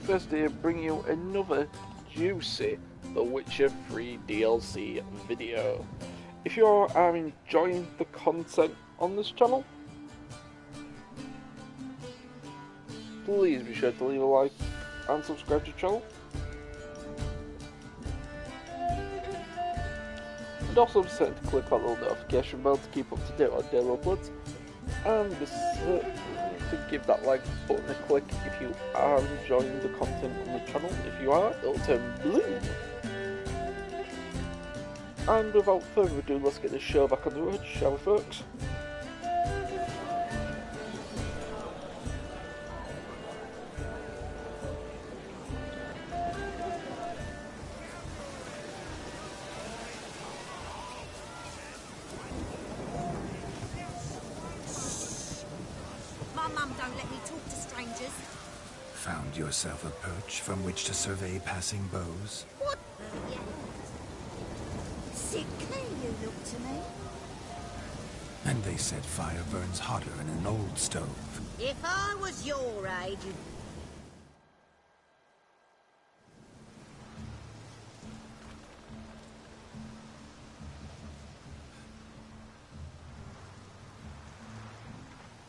First here, bring you another juicy The Witcher 3 DLC video. If you are enjoying the content on this channel, please be sure to leave a like and subscribe to the channel. And also be certain to click on the little notification bell to keep up to date on daily uploads. And be certain to give that like button a click if you are enjoying the content on the channel. If you are, it'll turn blue. And without further ado, let's get this show back on the road, shall we, folks? My mum don't let me talk to strangers. Found yourself a perch from which to survey passing beaux? What? Yeah. Sickly you look to me. And they said fire burns hotter in an old stove. If I was your age, you'd...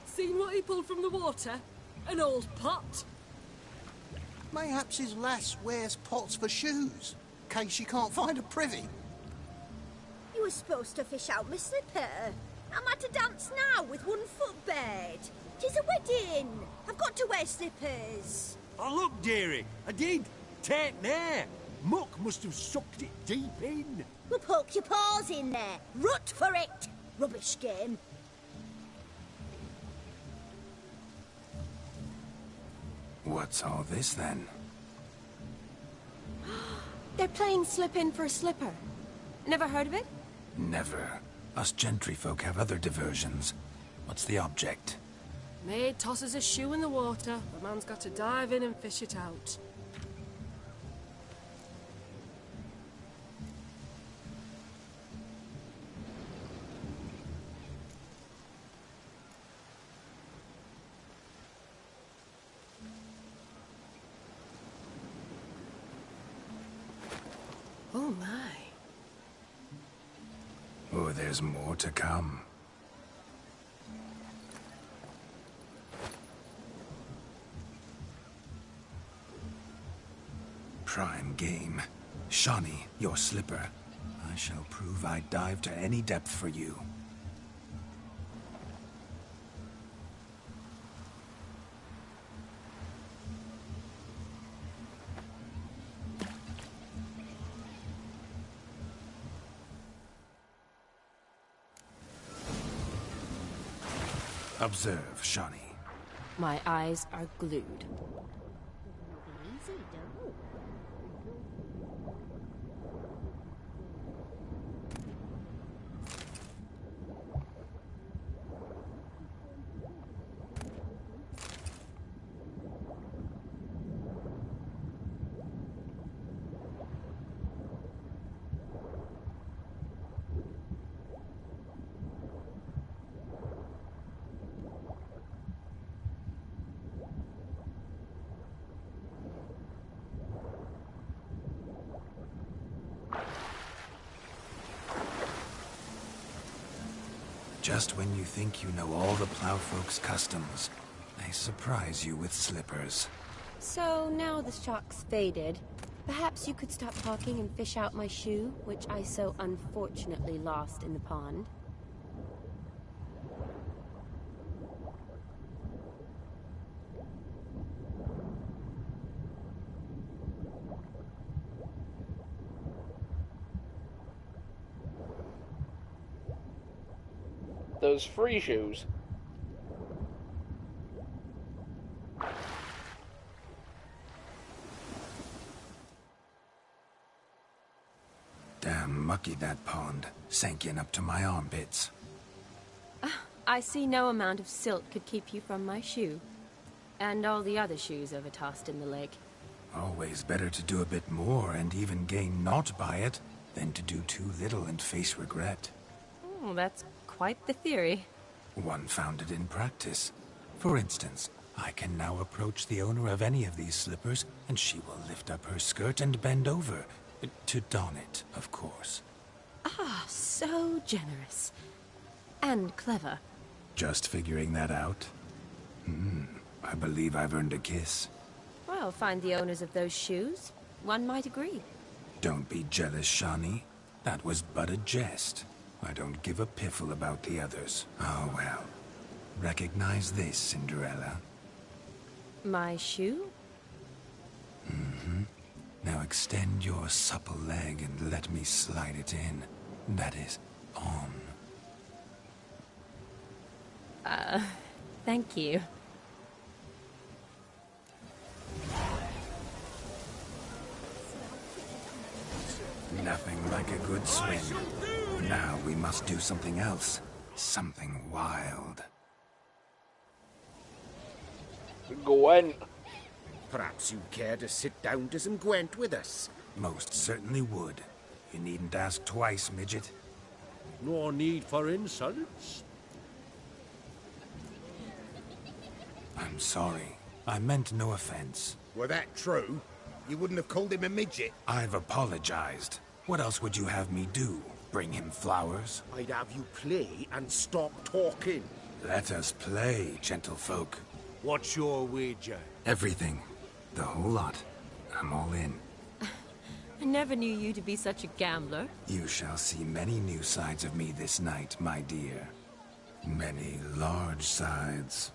Seen what he pulled from the water? An old pot? Mayhaps his lass wears pots for shoes, in case she can't find a privy. You were supposed to fish out my slipper. Am I to dance now with one foot bared? 'Tis a wedding. I've got to wear slippers. Oh, look, dearie, I did. Take there. Muck must have sucked it deep in. Well, poke your paws in there. Rut for it. Rubbish game. What's all this then? They're playing slip in for a slipper. Never heard of it? Never. Us gentry folk have other diversions. What's the object? Maid tosses a shoe in the water. The man's got to dive in and fish it out. Oh my. Oh, there's more to come. Prime game. Shawnee, your slipper. I shall prove I'd dive to any depth for you. Observe, Shawnee. My eyes are glued. Easy, don't. Just when you think you know all the plowfolk's customs, they surprise you with slippers. So now the shock's faded. Perhaps you could stop talking and fish out my shoe, which I so unfortunately lost in the pond. Those free shoes. Damn mucky that pond, sank in up to my armpits. I see no amount of silt could keep you from my shoe. And all the other shoes overtossed in the lake. Always better to do a bit more and even gain naught by it, than to do too little and face regret. Oh, that's quite the theory. One founded in practice. For instance, I can now approach the owner of any of these slippers, and she will lift up her skirt and bend over. To don it, of course. Ah, so generous. And clever. Just figuring that out? I believe I've earned a kiss. Well, find the owners of those shoes. One might agree. Don't be jealous, Shawnee. That was but a jest. I don't give a piffle about the others. Oh, well. Recognize this, Cinderella. My shoe? Now extend your supple leg and let me slide it in. That is, on. Thank you. Nothing like a good swim. Now we must do something else. Something wild. Gwent. Perhaps you'd care to sit down to some Gwent with us. Most certainly would. You needn't ask twice, midget. No need for insults. I'm sorry. I meant no offense. Were that true, you wouldn't have called him a midget. I've apologized. What else would you have me do? Bring him flowers? I'd have you play and stop talking. Let us play, gentlefolk. What's your wager? Everything. The whole lot. I'm all in. I never knew you to be such a gambler. You shall see many new sides of me this night, my dear. Many large sides.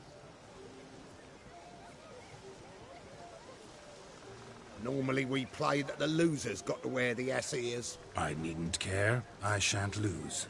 Normally we play that the loser's got to wear the ass ears. I needn't care. I shan't lose.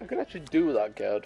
I can actually do that, Gerd.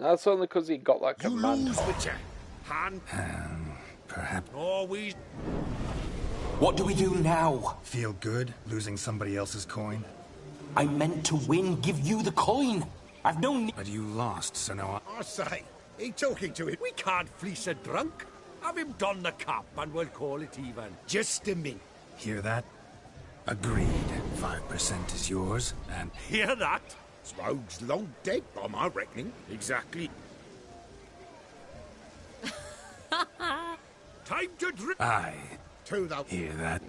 That's only because he got like a You man. lose with your hand. Perhaps Always. What do we do now? feel good losing somebody else's coin? I meant to win, give you the coin. I've no need. But you lost, so now I say, he talking to it. We can't fleece a drunk. Have him don the cap and we'll call it even. Just a minute. hear that? Agreed. 5% is yours, and Hear that? Rogue's long dead, by my reckoning. Exactly. Time to drink. I Two, though. hear that.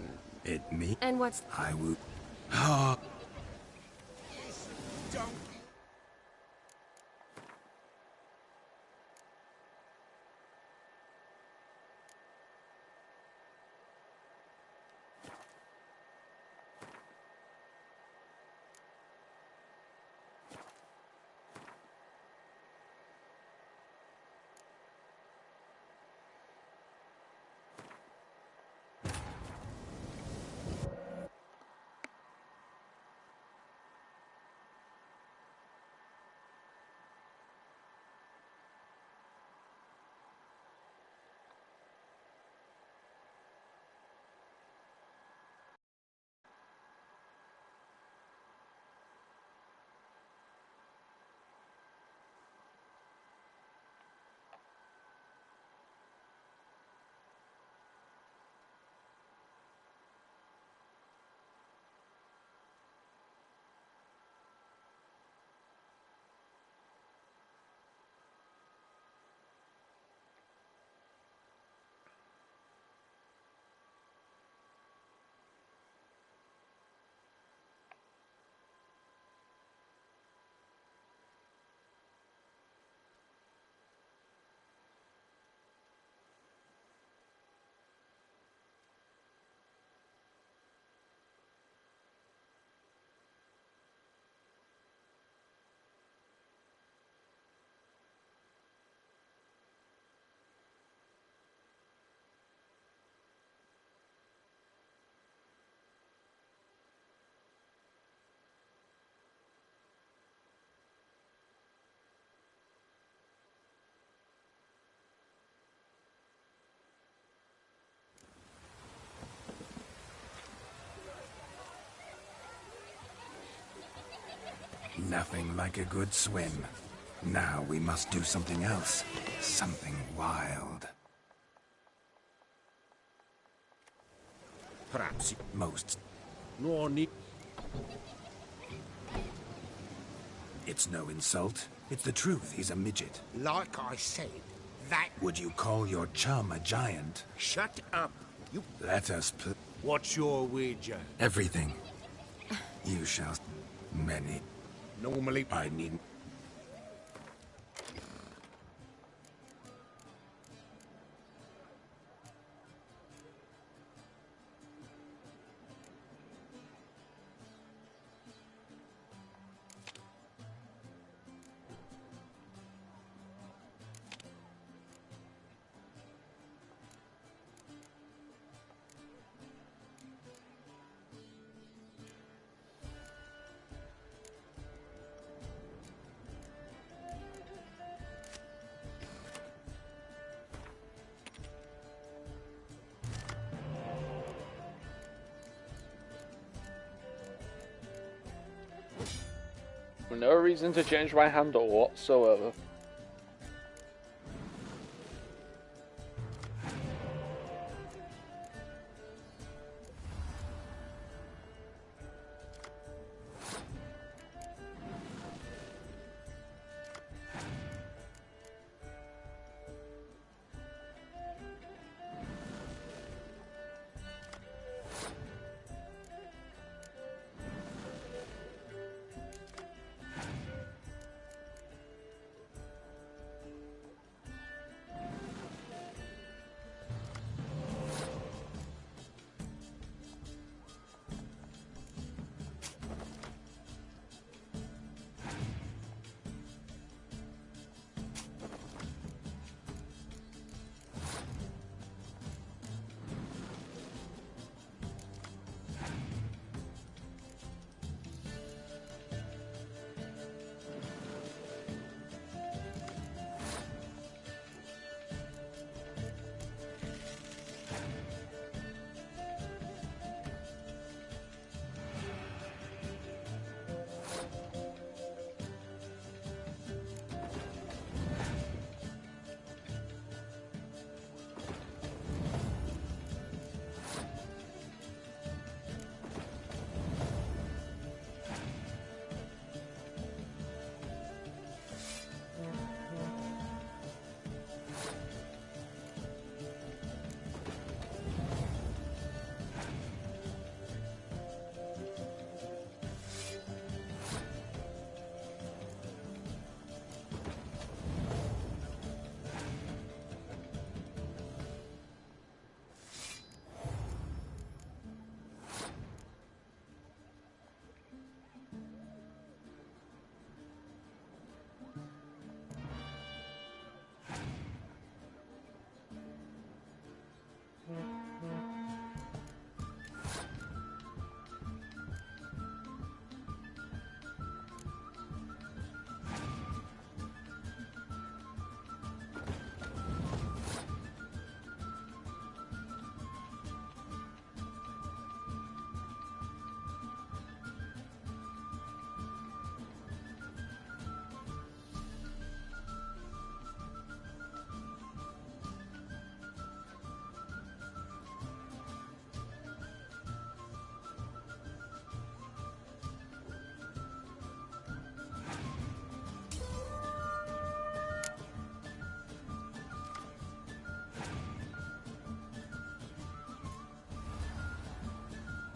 It me. And what's... I will. Oh, nothing like a good swim. Now we must do something else. Something wild. Perhaps. Most. No need. It's no insult. It's the truth. He's a midget. Like I said, that... Would you call your chum a giant? Shut up. You. Let us put What's your wager? everything. You shall. Many. Normally, I need. No reason to change my handle whatsoever.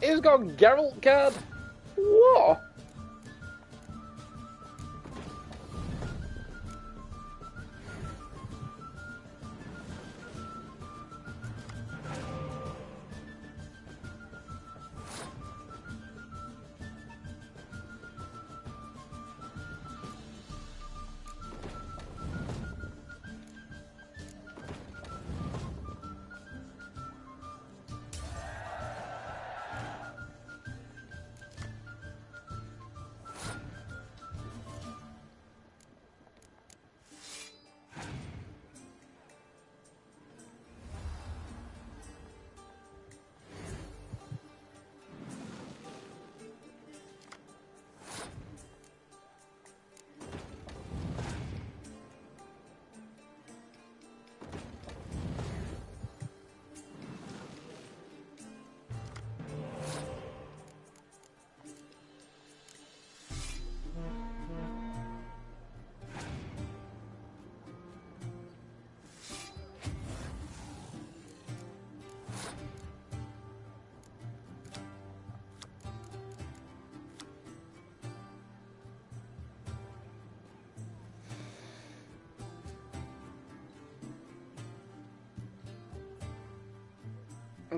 He's got a Geralt card. What?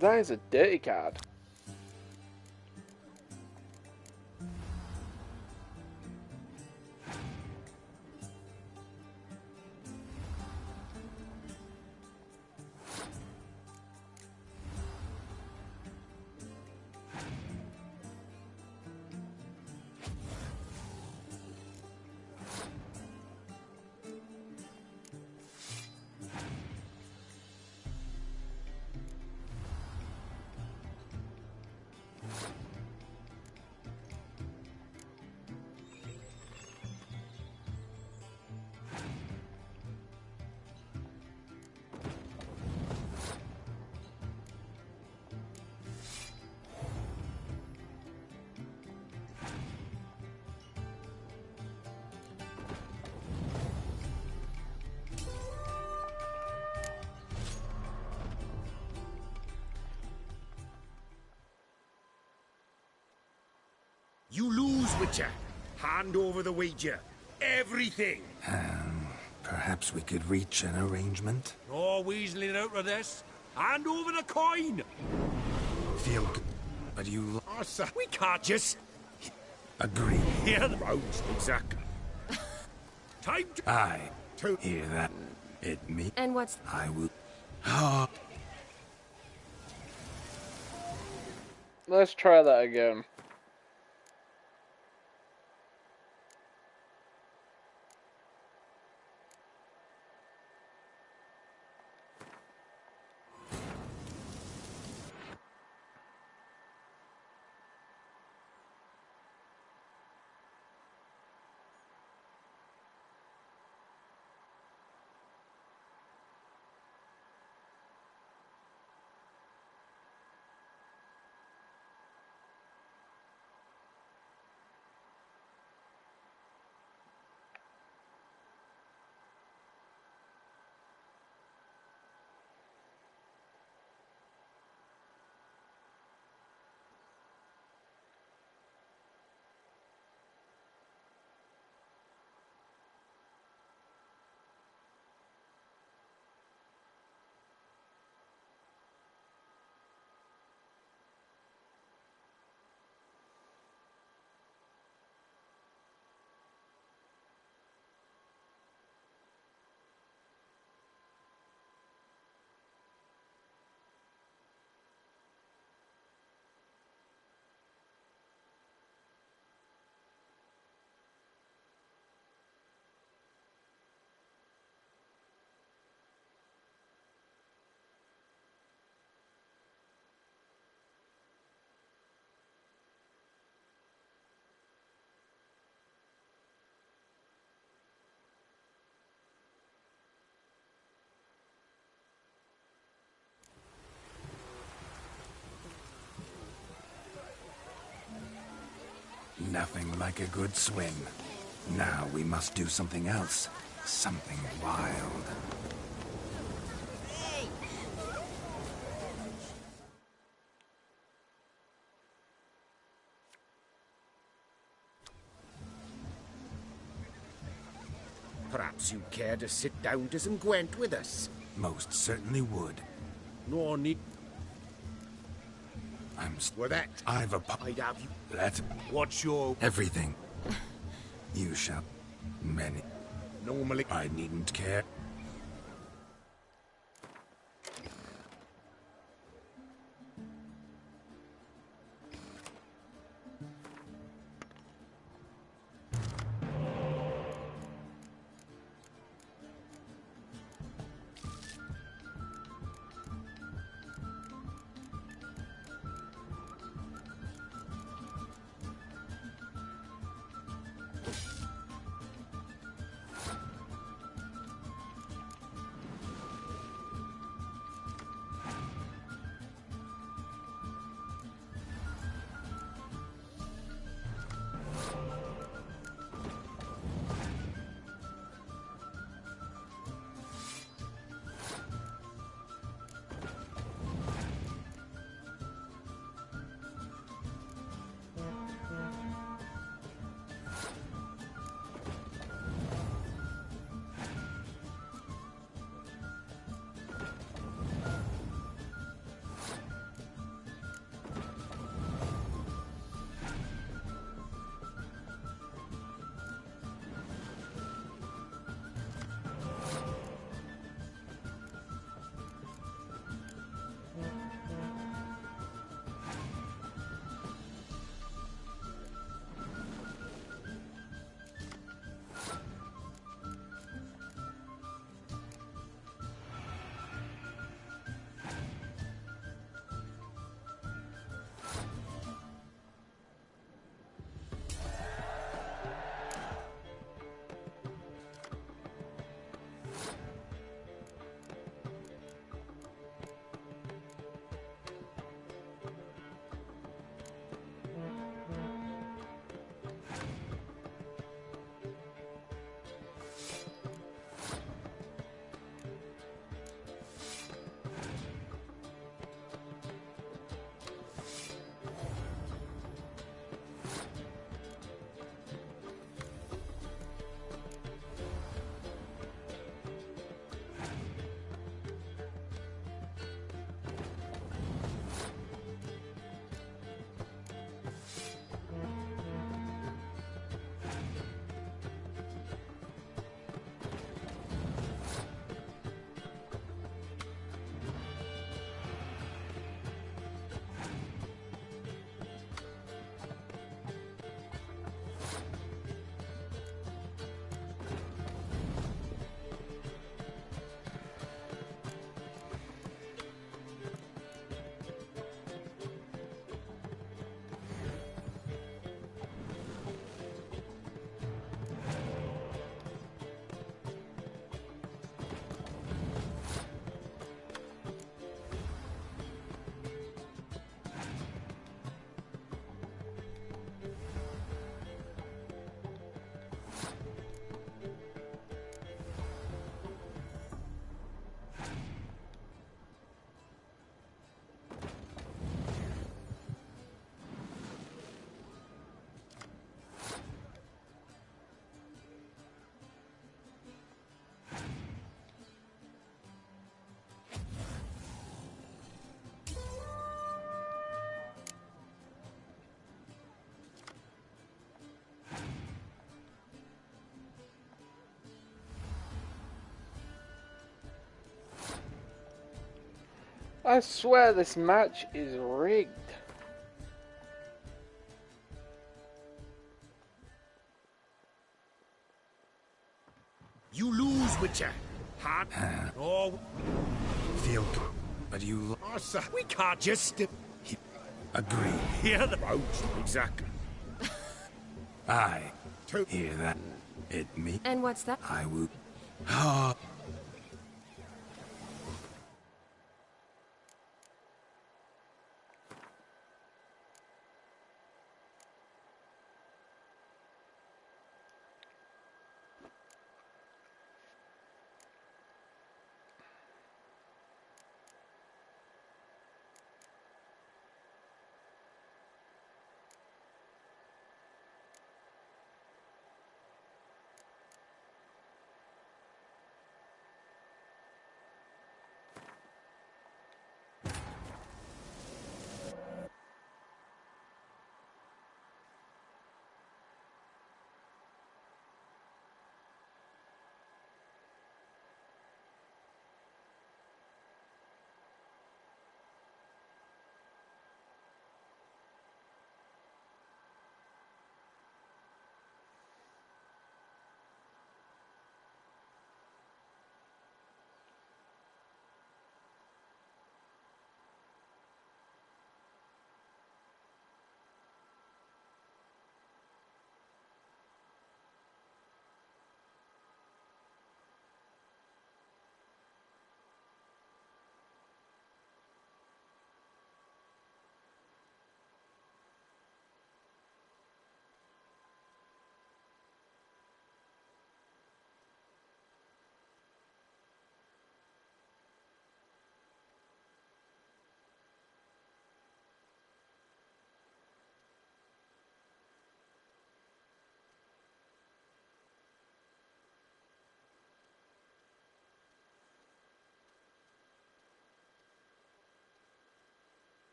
That is a dirty card. You lose, Witcher. Hand over the wager. Everything. Perhaps we could reach an arrangement? No weaseling out of this. Hand over the coin. Feel good, but you Oh, sir. We can't just agree. hear the Roads, exactly. time to... I hear that. It me. And what's... I will. Oh, Let's try that again. nothing like a good swim. Now we must do something else. Something wild. Perhaps you care to sit down to some Gwent with us? Most certainly would. No need. Well, that I've a I'd have you. Let What's your... everything. You shall. Many. Normally, I needn't care. I swear this match is rigged. you lose, Witcher. Hard. Oh, Feel good, but you Oh, sir, we can't just agree. hear the... Exactly. I hear that. It me. And what's that? I will. Ah.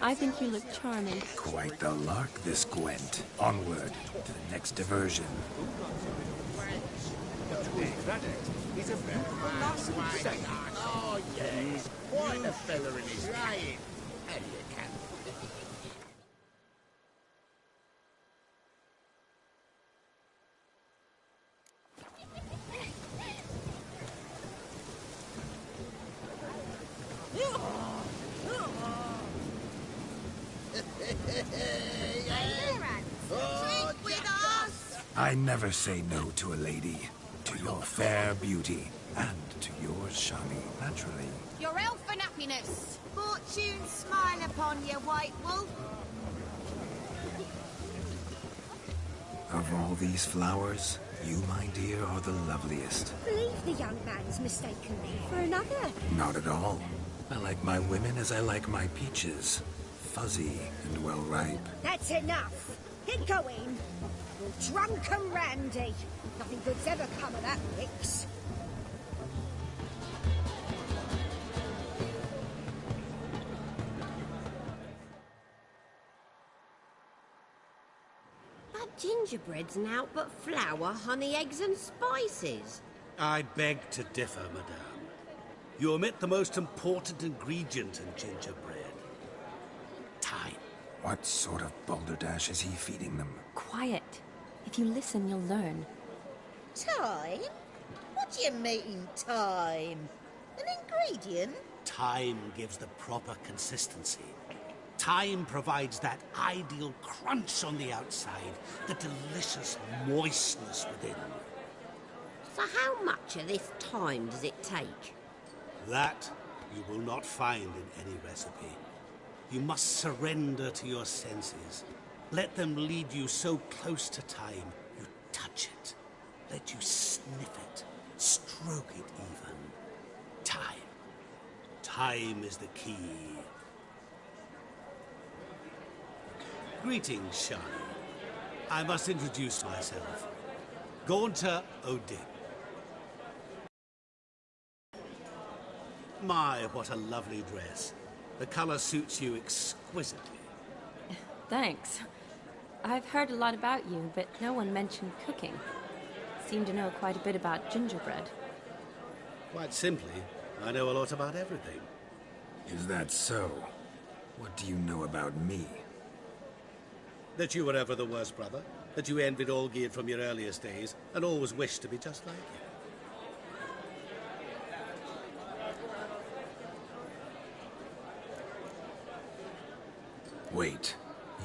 I think you look charming. Quite the lark, this Gwent. Onward to the next diversion. He's a beautiful lass himself. Oh, yes. Quite a fella in his lying. How do you can? I never say no to a lady. To your fair beauty. And to yours, Shani, naturally. Your elfin happiness. Fortune smile upon you, White Wolf. Of all these flowers, you, my dear, are the loveliest. Believe the young man's mistaken me for another. Not at all. I like my women as I like my peaches. Fuzzy and well ripe. That's enough. Get going. You're drunk and randy. Nothing good's ever come of that mix. That gingerbread's naught but flour, honey, eggs and spices. I beg to differ, madame. You omit the most important ingredient in gingerbread. Time. What sort of balderdash is he feeding them? Quiet. If you listen, you'll learn. Time? What do you mean, time? An ingredient? Time gives the proper consistency. Time provides that ideal crunch on the outside, the delicious moistness within. So how much of this time does it take? That you will not find in any recipe. You must surrender to your senses. Let them lead you so close to time, you touch it. Let you sniff it, stroke it even. Time. Time is the key. Greetings, Shani. I must introduce myself. Gaunter O'Dick. My, what a lovely dress. The color suits you exquisitely. Thanks. I've heard a lot about you, but no one mentioned cooking. Seem to know quite a bit about gingerbread. Quite simply, I know a lot about everything. Is that so? What do you know about me? That you were ever the worst brother. That you envied Olgierd from your earliest days, and always wished to be just like him. Wait,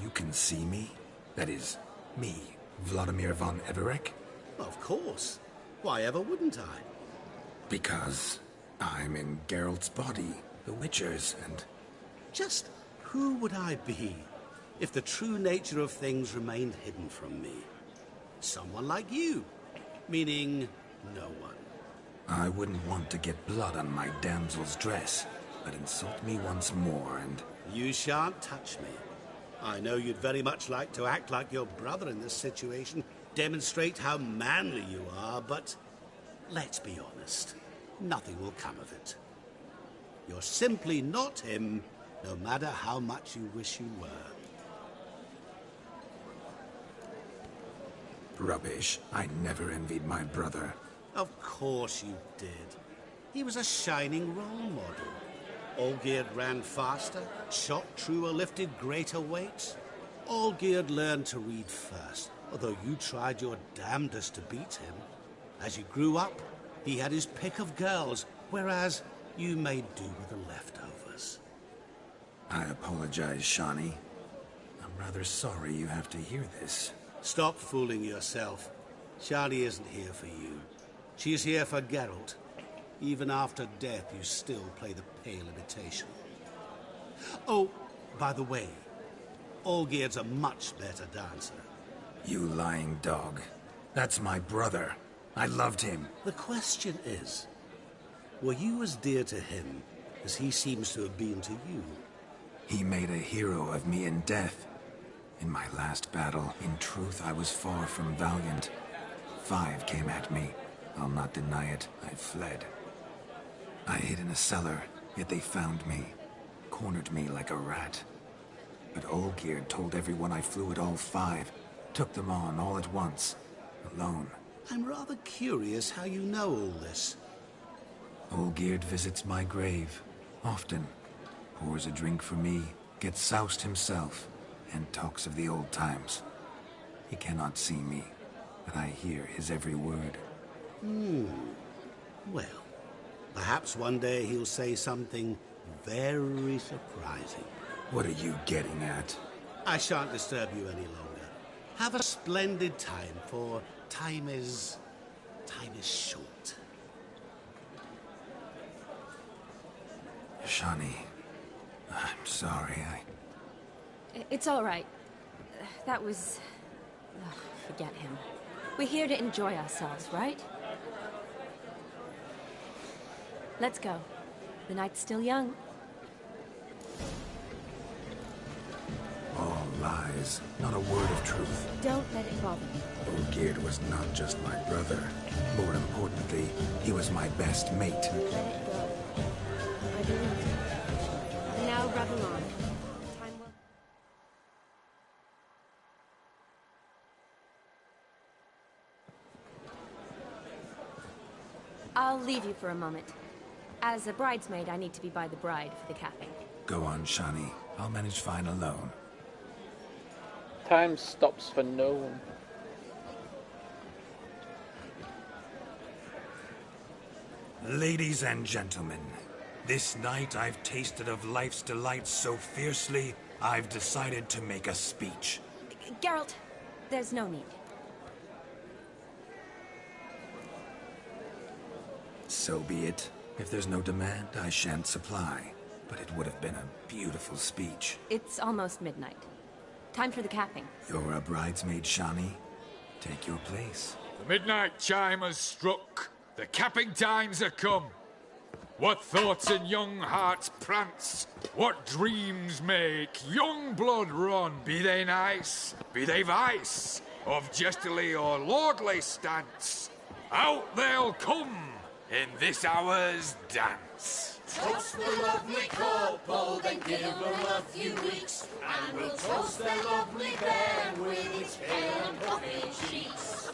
you can see me? That is, me, Vladimir von Everec? Of course. Why ever wouldn't I? Because I'm in Geralt's body, the Witcher's, and... Just who would I be if the true nature of things remained hidden from me? Someone like you. Meaning, no one. I wouldn't want to get blood on my damsel's dress, but insult me once more and... You shan't touch me. I know you'd very much like to act like your brother in this situation, demonstrate how manly you are, but let's be honest, nothing will come of it. You're simply not him, no matter how much you wish you were. Rubbish. I never envied my brother. Of course you did. He was a shining role model. Olgierd ran faster, shot truer, lifted greater weights. Olgierd learned to read first, although you tried your damnedest to beat him. As you grew up, he had his pick of girls, whereas you made do with the leftovers. I apologize, Shani. I'm rather sorry you have to hear this. Stop fooling yourself. Shani isn't here for you. She's here for Geralt. Even after death, you still play the pale imitation. Oh, by the way, Olgierd's a much better dancer. You lying dog. That's my brother. I loved him. The question is, were you as dear to him as he seems to have been to you? He made a hero of me in death. In my last battle, in truth, I was far from valiant. 5 came at me. I'll not deny it. I fled. I hid in a cellar, yet they found me. Cornered me like a rat. But Olgierd told everyone I flew at all 5. Took them on all at once. Alone. I'm rather curious how you know all this. Olgierd visits my grave. Often. Pours a drink for me. Gets soused himself. And talks of the old times. He cannot see me. But I hear his every word. Well, perhaps one day he'll say something very surprising. What are you getting at? I shan't disturb you any longer. Have a splendid time, for time is short. Shani, I'm sorry, It's all right. That was... Ugh, forget him. We're here to enjoy ourselves, right? Let's go. The night's still young. All lies, not a word of truth. Don't let it bother you. Olgierd was not just my brother. More importantly, he was my best mate. Let it go. I believe you. And now rub along. Time will... I'll leave you for a moment. As a bridesmaid, I need to be by the bride for the capping. Go on, Shani. I'll manage fine alone. Time stops for no one. Ladies and gentlemen, this night I've tasted of life's delights so fiercely, I've decided to make a speech. Geralt, there's no need. So be it. If there's no demand, I shan't supply. But it would have been a beautiful speech. It's almost midnight. Time for the capping. You're a bridesmaid, Shani. Take your place. The midnight chime has struck. The capping times are come. What thoughts in young hearts prance? What dreams make young blood run? Be they nice, be they vice, of jestily or lordly stance, out they'll come in this hour's dance. Toast the lovely couple, then give them a few weeks, and we'll toast their lovely bairn with its pale and puffy cheeks.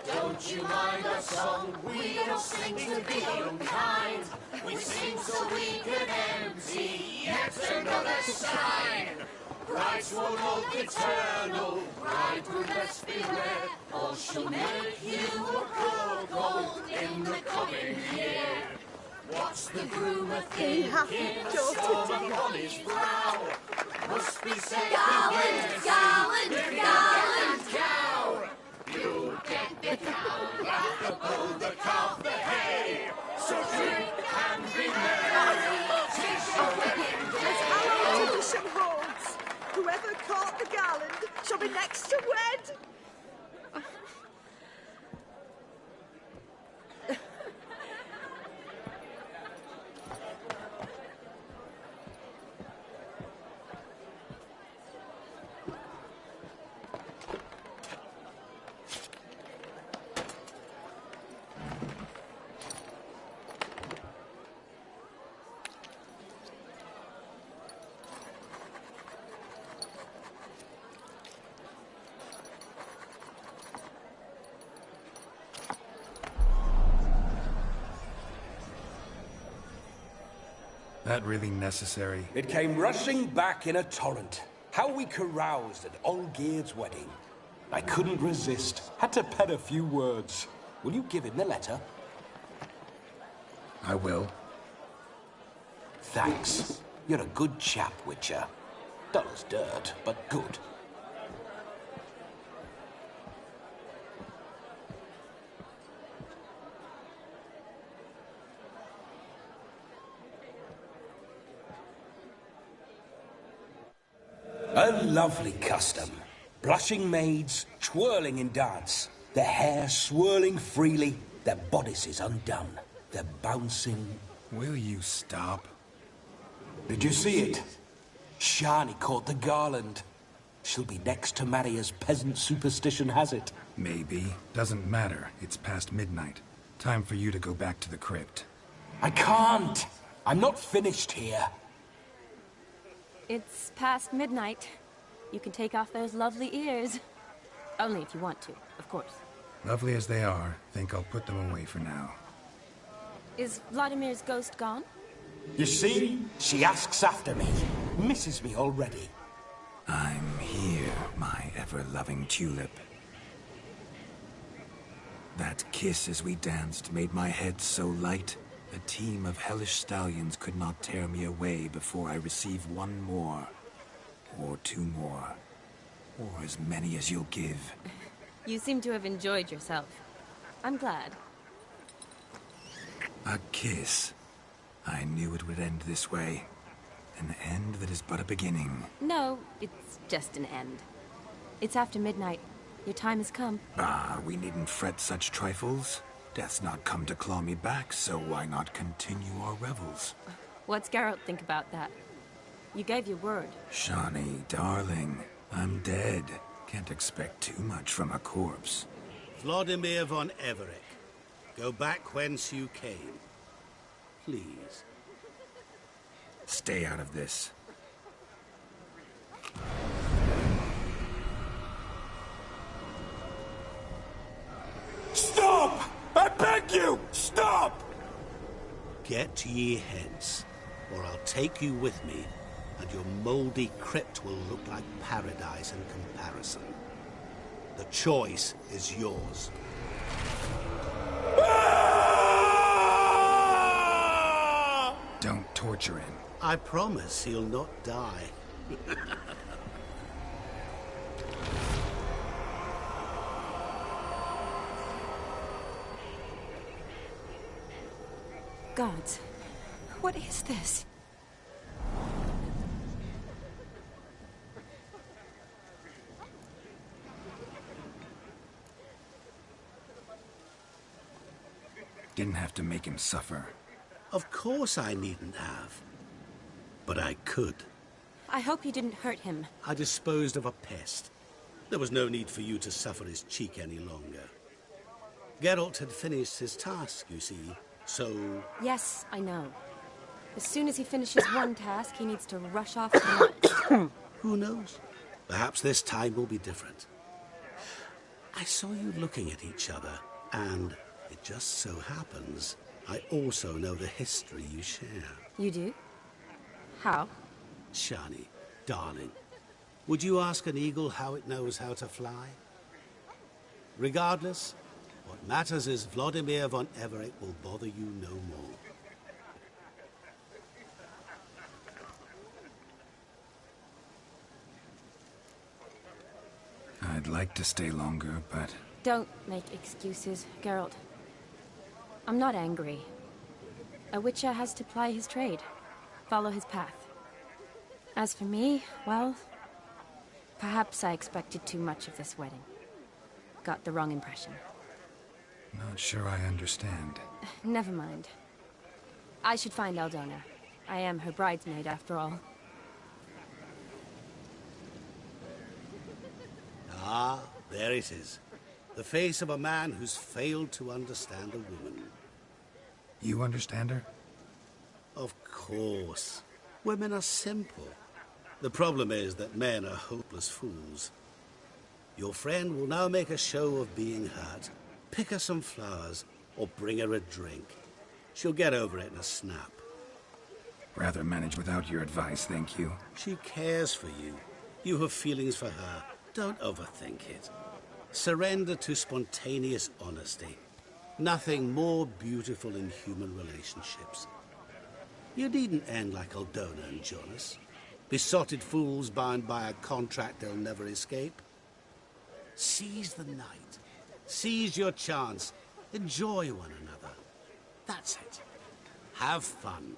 Don't you mind our song? We don't sing to be unkind. We sing so we can empty yet another sign. Brides won't hold eternal, bridegroom best beware, or she'll make you a cuckold in the coming year. What's the groom a thinking? Storm upon his brow. Must be said gallant cow. You get the cow, laugh above the calf, the hay. So drink and be merry. Tis your wedding day. As our tradition holds, whoever caught the gallant shall be next to wed. That really necessary? It came rushing back in a torrent. How we caroused at Olgierd's wedding. I couldn't resist. Had to pen a few words. Will you give him the letter? I will. Thanks. You're a good chap, Witcher. Dull as dirt, but good. A lovely custom. Blushing maids, twirling in dance. Their hair swirling freely, their bodices undone. They're bouncing... Will you stop? Did you see it? Shani caught the garland. She'll be next to marry as peasant superstition has it. Maybe. Doesn't matter. It's past midnight. Time for you to go back to the crypt. I can't. I'm not finished here. It's past midnight. you can take off those lovely ears. Only if you want to, of course. Lovely as they are, think I'll put them away for now. Is Vladimir's ghost gone? You see? She asks after me. Misses me already. I'm here, my ever-loving tulip. That kiss as we danced made my head so light, a team of hellish stallions could not tear me away before I receive one more. Or two more. Or as many as you'll give. You seem to have enjoyed yourself. I'm glad. A kiss. I knew it would end this way. An end that is but a beginning. No, it's just an end. It's after midnight. Your time has come. Ah, we needn't fret such trifles. Death's not come to claw me back, so why not continue our revels? What's Geralt think about that? You gave your word. Shawnee, darling, I'm dead. Can't expect too much from a corpse. Vladimir von Everett, go back whence you came. Please. Stay out of this. Stop! I beg you! Stop! Get ye hence, or I'll take you with me, and your mouldy crypt will look like paradise in comparison. The choice is yours. Don't torture him. I promise he'll not die. Gods, what is this? Didn't have to make him suffer. Of course I needn't have. But I could. I hope you didn't hurt him. I disposed of a pest. There was no need for you to suffer his cheek any longer. Geralt had finished his task, you see, so... Yes, I know. As soon as he finishes one task, he needs to rush off to the next. Who knows? Perhaps this time will be different. I saw you looking at each other, and it just so happens I also know the history you share. You do? How? Shani, darling, would you ask an eagle how it knows how to fly? Regardless, what matters is Vladimir von Everett will bother you no more. I'd like to stay longer, but... Don't make excuses, Geralt. I'm not angry. A witcher has to ply his trade, follow his path. As for me, well, perhaps I expected too much of this wedding. Got the wrong impression. Not sure I understand. Never mind. I should find Aldona. I am her bridesmaid, after all. Ah, there it is. The face of a man who's failed to understand a woman. You understand her? Of course. Women are simple. The problem is that men are hopeless fools. Your friend will now make a show of being hurt, pick her some flowers, or bring her a drink. She'll get over it in a snap. Rather manage without your advice, thank you. She cares for you. You have feelings for her. Don't overthink it. Surrender to spontaneous honesty. Nothing more beautiful in human relationships. You needn't end like Aldona and Jonas. Besotted fools bound by a contract they'll never escape. Seize the night. Seize your chance. Enjoy one another. That's it. Have fun.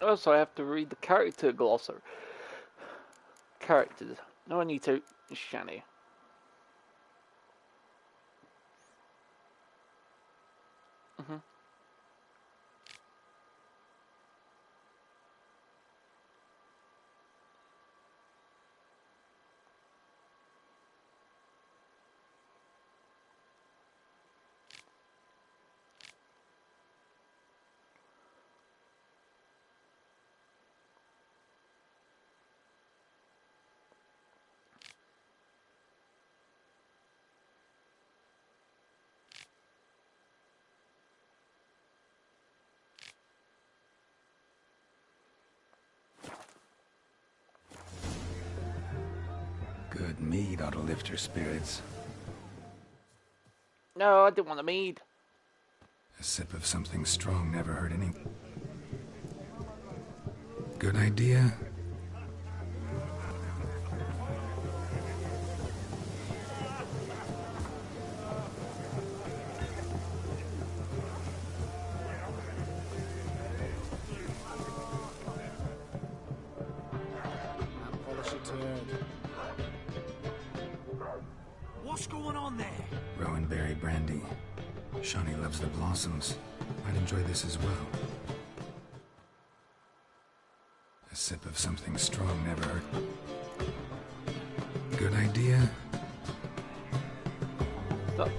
Oh, so I have to read the character glossary. Characters. No, I need to. Shani. Good mead ought to lift her spirits. No, I didn't want to mead. A sip of something strong never hurt any. Good idea? What's going on there? Rowan berry brandy. Shawnee loves the blossoms. I'd enjoy this as well. A sip of something strong never hurt. Good idea? Stop.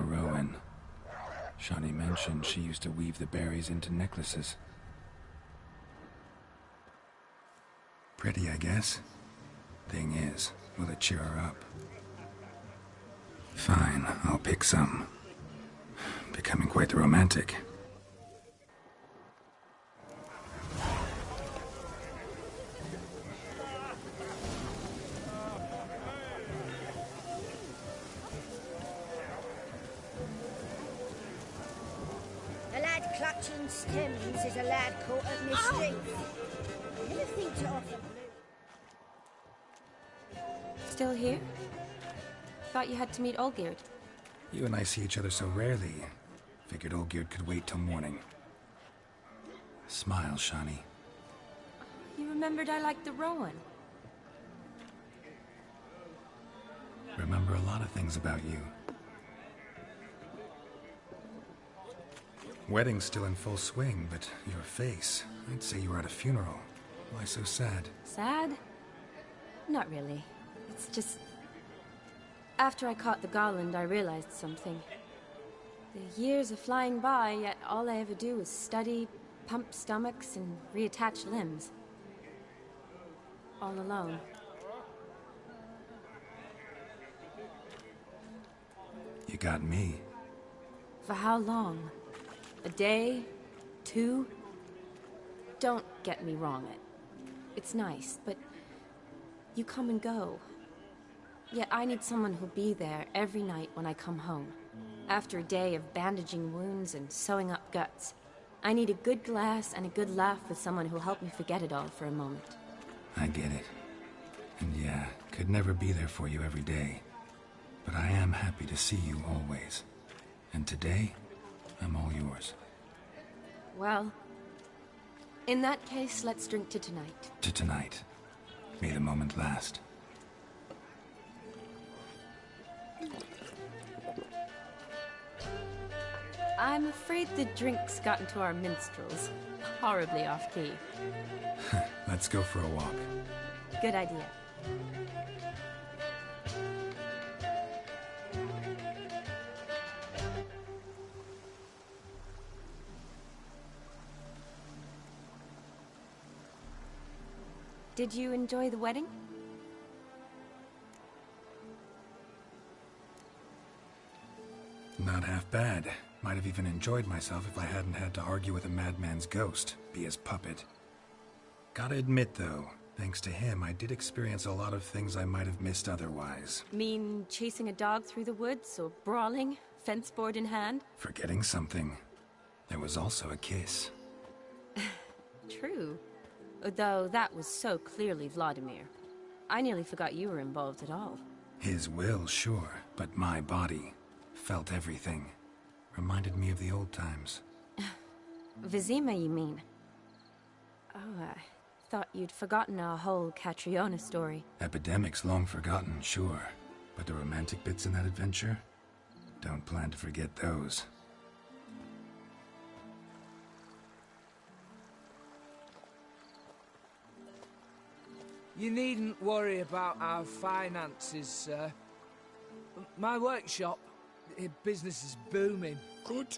Rowan. Shawnee mentioned she used to weave the berries into necklaces. Pretty, I guess. Thing is, will it cheer her up? Fine, I'll pick some. Becoming quite the romantic. A lad clutching stems is a lad caught at mischief. Anything to offer blue. Still here? Thought you had to meet Olgierd. You and I see each other so rarely. Figured Olgierd could wait till morning. Smile, Shawnee. You remembered I liked the Rowan. Remember a lot of things about you. Wedding's still in full swing, but your face, I'd say you were at a funeral. Why so sad? Sad? Not really. It's just... After I caught the garland, I realized something. The years are flying by, yet all I ever do is study, pump stomachs, and reattach limbs. All alone. You got me. For how long? A day? 2? Don't get me wrong. It's nice, but you come and go. Yet I need someone who'll be there every night when I come home. After a day of bandaging wounds and sewing up guts, I need a good glass and a good laugh with someone who'll help me forget it all for a moment. I get it. And yeah, could never be there for you every day. But I am happy to see you always. And today, I'm all yours. Well, in that case, let's drink to tonight. To tonight. May the moment last. I'm afraid the drinks got into our minstrels. Horribly off-key. Let's go for a walk. Good idea. Did you enjoy the wedding? Not half bad. Might have even enjoyed myself if I hadn't had to argue with a madman's ghost, be his puppet. Gotta admit, though, thanks to him, I did experience a lot of things I might have missed otherwise. Mean chasing a dog through the woods, or brawling, fence board in hand? Forgetting something. There was also a kiss. True. Though that was so clearly Vladimir. I nearly forgot you were involved at all. His will, sure, but my body felt everything. Reminded me of the old times. Vizima, you mean? Oh, I thought you'd forgotten our whole Catriona story. Epidemics long forgotten, sure. But the romantic bits in that adventure? Don't plan to forget those. You needn't worry about our finances, sir. My workshop, business is booming. Good.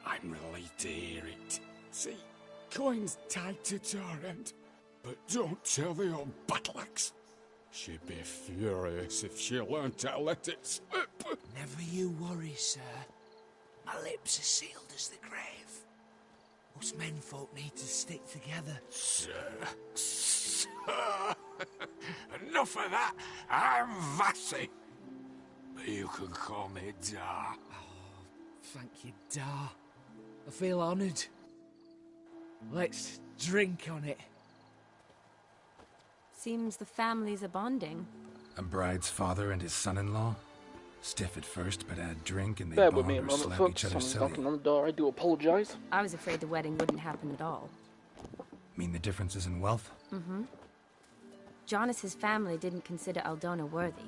I'm relieved to hear it. See, coin's tied to Torrent, but don't tell the old battle-axe. She'd be furious if she learned to let it slip. Never you worry, sir. My lips are sealed as the grave. Us menfolk need to stick together. Sir. Enough of that. I'm Vassy. But you can call me Dar. Oh, thank you, Dar. I feel honoured. Let's drink on it. Seems the families are bonding. A bride's father and his son-in-law? Stiff at first, but add drink and they Bear with bond me a or moment, slap folks. each other Someone's silly. knocking on the door. I do apologise. I was afraid the wedding wouldn't happen at all. Mean the differences in wealth? Mm-hmm. Jonas's family didn't consider Aldona worthy.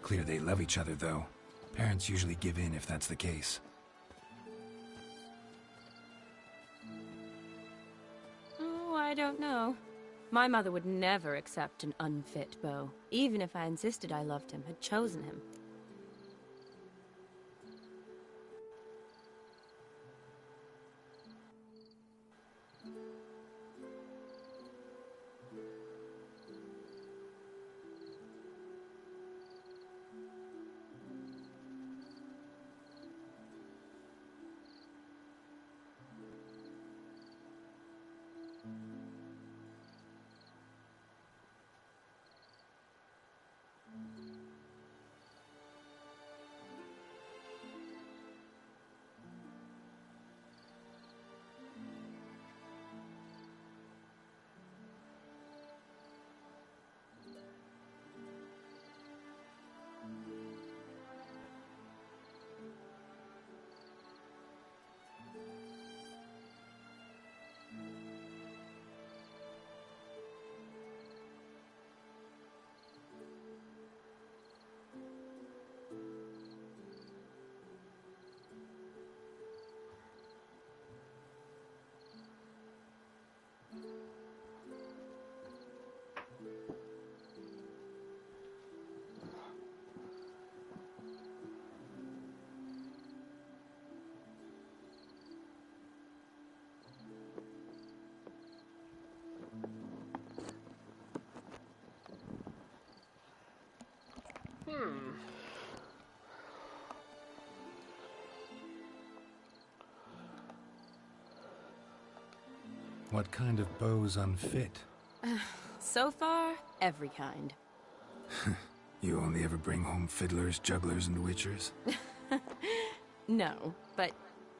Clear they love each other, though. Parents usually give in if that's the case. Oh, I don't know. My mother would never accept an unfit beau, even if I insisted I loved him, had chosen him. What kind of beau's unfit? So far, every kind. You only ever bring home fiddlers, jugglers, and witchers? No, but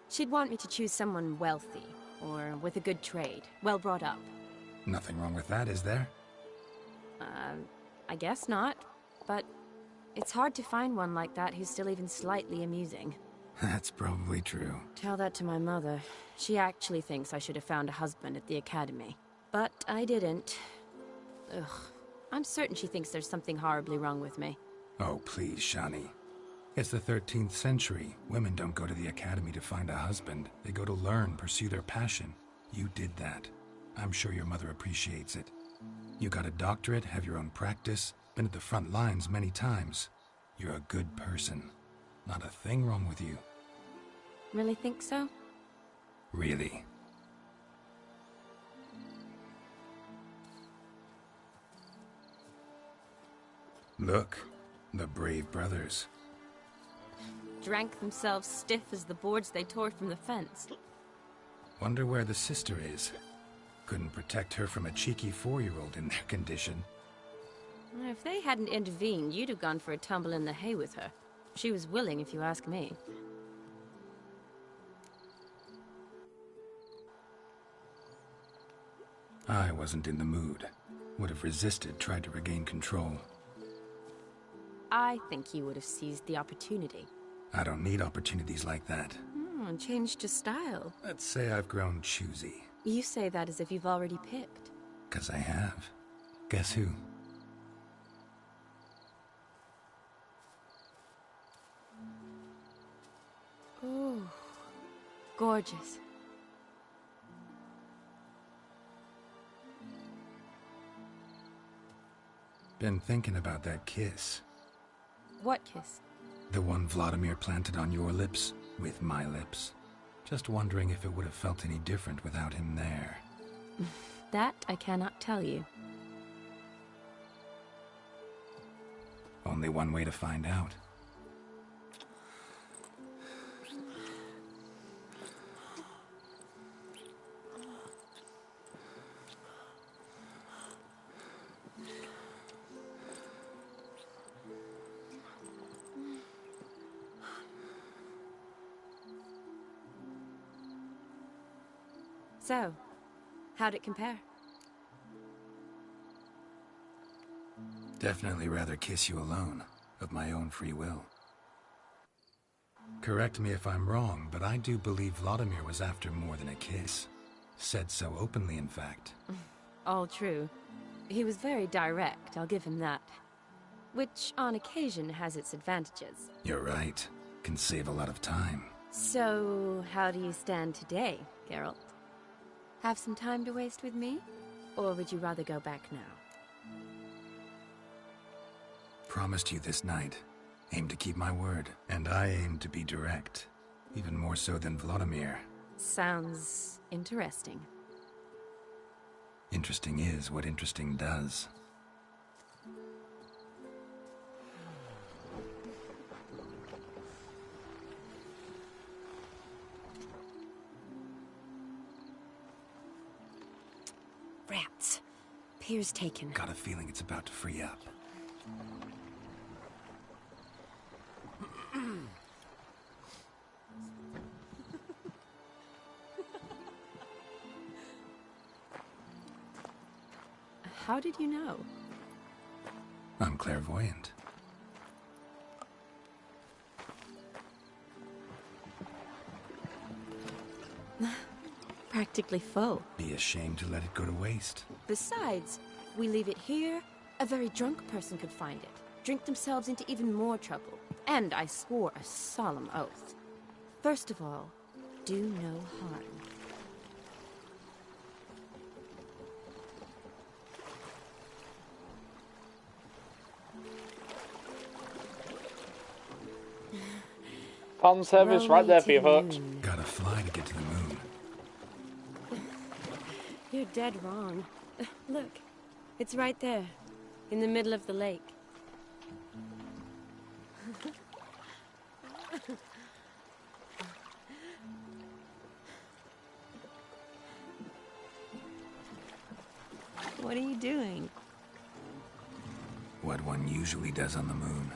she'd want me to choose someone wealthy, or with a good trade, well brought up. Nothing wrong with that, is there? I guess not, but it's hard to find one like that who's still even slightly amusing. That's probably true. Tell that to my mother. She actually thinks I should have found a husband at the academy. But I didn't. Ugh. I'm certain she thinks there's something horribly wrong with me. Oh, please, Shani. It's the 13th century. Women don't go to the academy to find a husband. They go to learn, pursue their passion. You did that. I'm sure your mother appreciates it. You got a doctorate, have your own practice, been at the front lines many times. You're a good person. Not a thing wrong with you. Really think so? Really. Look, the brave brothers. drank themselves stiff as the boards they tore from the fence. Wonder where the sister is. Couldn't protect her from a cheeky 4-year-old in their condition. If they hadn't intervened, you'd have gone for a tumble in the hay with her. She was willing, if you ask me. I wasn't in the mood. Would have resisted, tried to regain control. I think you would have seized the opportunity. I don't need opportunities like that. And changed your style. Let's say I've grown choosy. You say that as if you've already picked. 'Cause I have. Guess who? Oh, gorgeous. Been thinking about that kiss. What kiss? The one Vladimir planted on your lips, with my lips. Just wondering if it would have felt any different without him there. That I cannot tell you. Only one way to find out. So, how'd it compare? Definitely rather kiss you alone, of my own free will. Correct me if I'm wrong, but I do believe Vladimir was after more than a kiss. Said so openly, in fact. All true. He was very direct, I'll give him that. Which, on occasion, has its advantages. You're right. Can save a lot of time. So, how do you stand today, Geralt? Have some time to waste with me? Or would you rather go back now? Promised you this night. Aim to keep my word. And I aim to be direct. Even more so than Vladimir. Sounds interesting. Interesting is what interesting does. Rats. Pier's taken. Got a feeling it's about to free up. How did you know? I'm clairvoyant. Practically full. Be ashamed to let it go to waste. Besides, we leave it here, a very drunk person could find it, drink themselves into even more trouble. And I swore a solemn oath. First of all, do no harm. Fan service right there for you folks. Gotta fly to get to the moon. You're dead wrong. Look, it's right there, in the middle of the lake. What are you doing? What one usually does on the moon.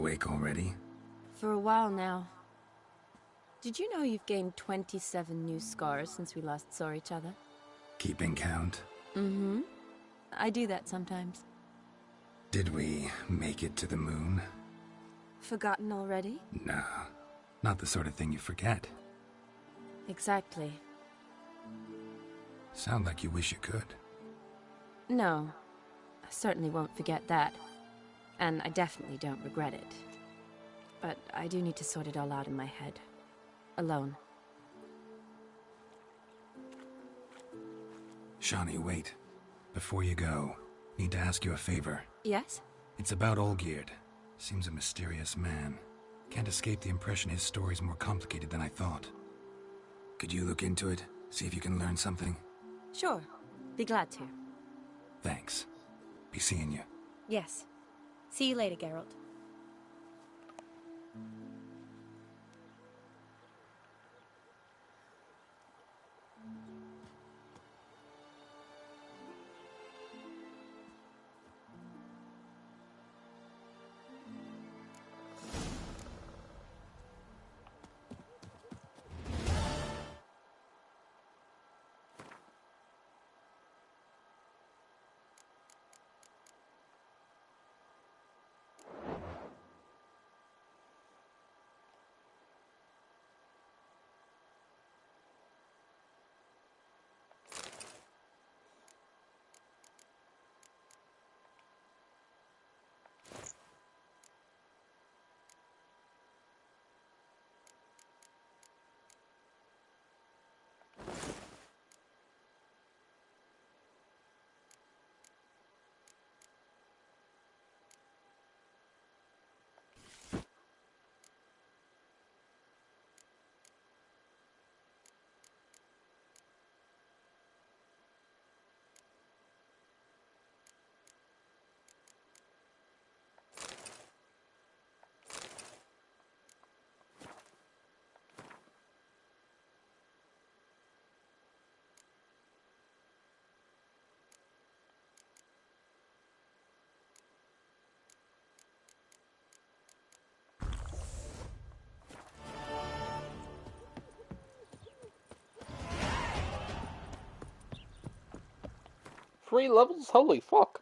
awake already? For a while now. Did you know you've gained 27 new scars since we last saw each other? Keeping count? Mm-hmm. I do that sometimes. Did we make it to the moon? Forgotten already? No, not the sort of thing you forget. Exactly. Sound like you wish you could. No, I certainly won't forget that. And I definitely don't regret it. But I do need to sort it all out in my head. Alone. Shawnee, wait. Before you go, need to ask you a favor. Yes? It's about Olgierd. Seems a mysterious man. Can't escape the impression his story's more complicated than I thought. Could you look into it? See if you can learn something? Sure. Be glad to. Thanks. Be seeing you. Yes. See you later, Geralt. Three levels? Holy fuck.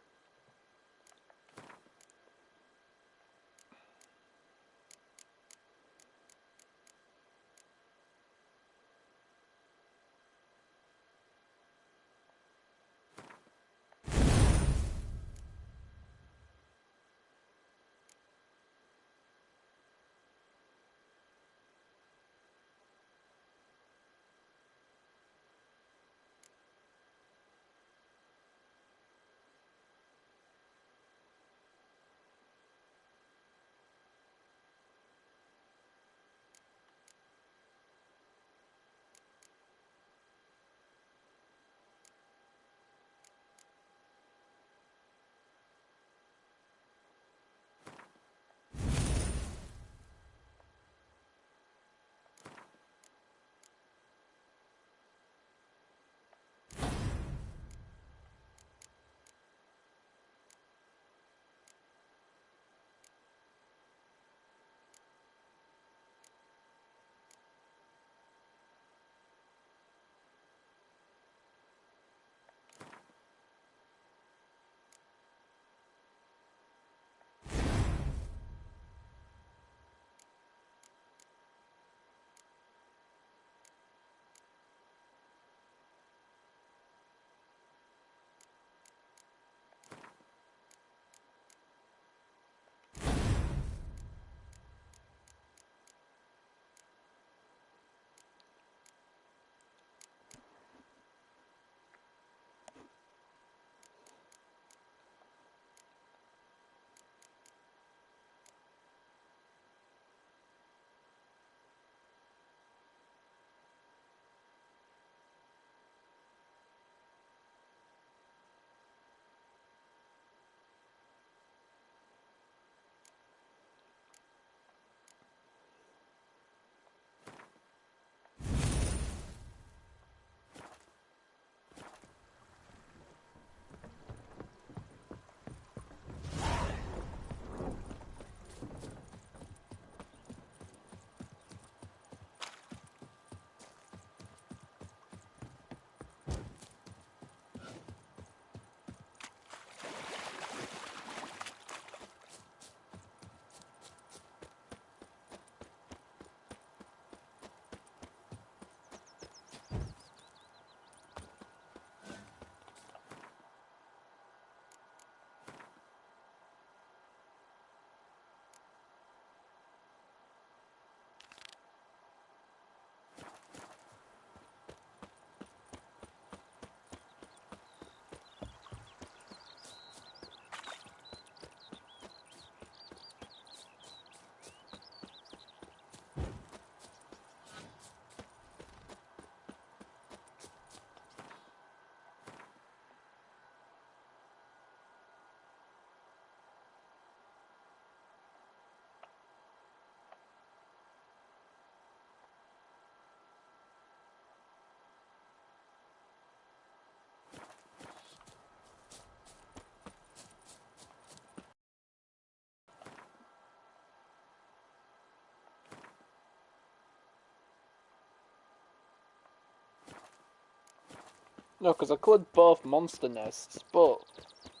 No, because I cleared both monster nests, but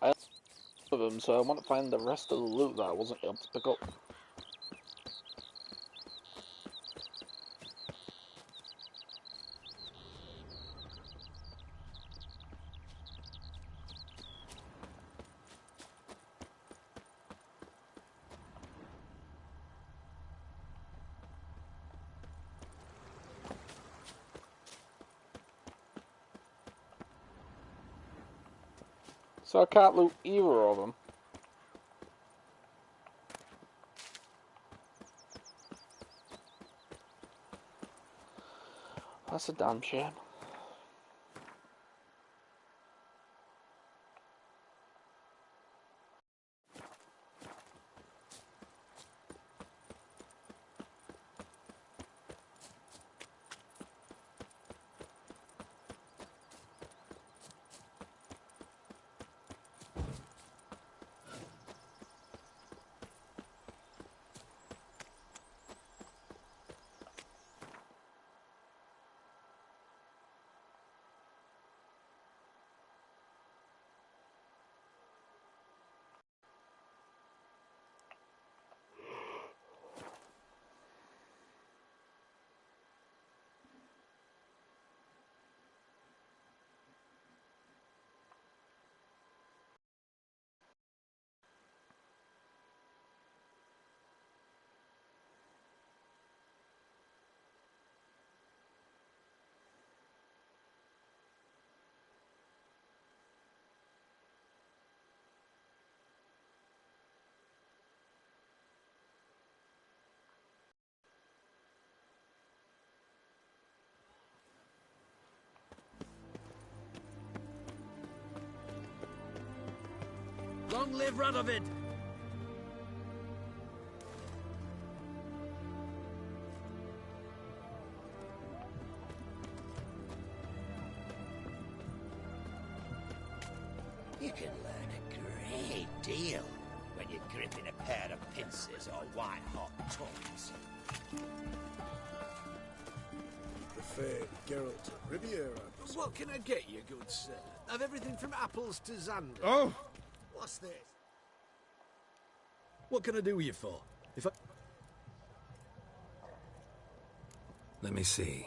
I had of them, so I want to find the rest of the loot that I wasn't able to pick up. So I can't loot either of them. That's a damn shame. Long live Radovid! You can learn a great deal when you're gripping a pair of pincers or white-hot tongues. Prefer Geralt to Riviera. What can I get you, good sir? Have everything from apples to Xander. Oh! What's this? What can I do you for? If I... Let me see.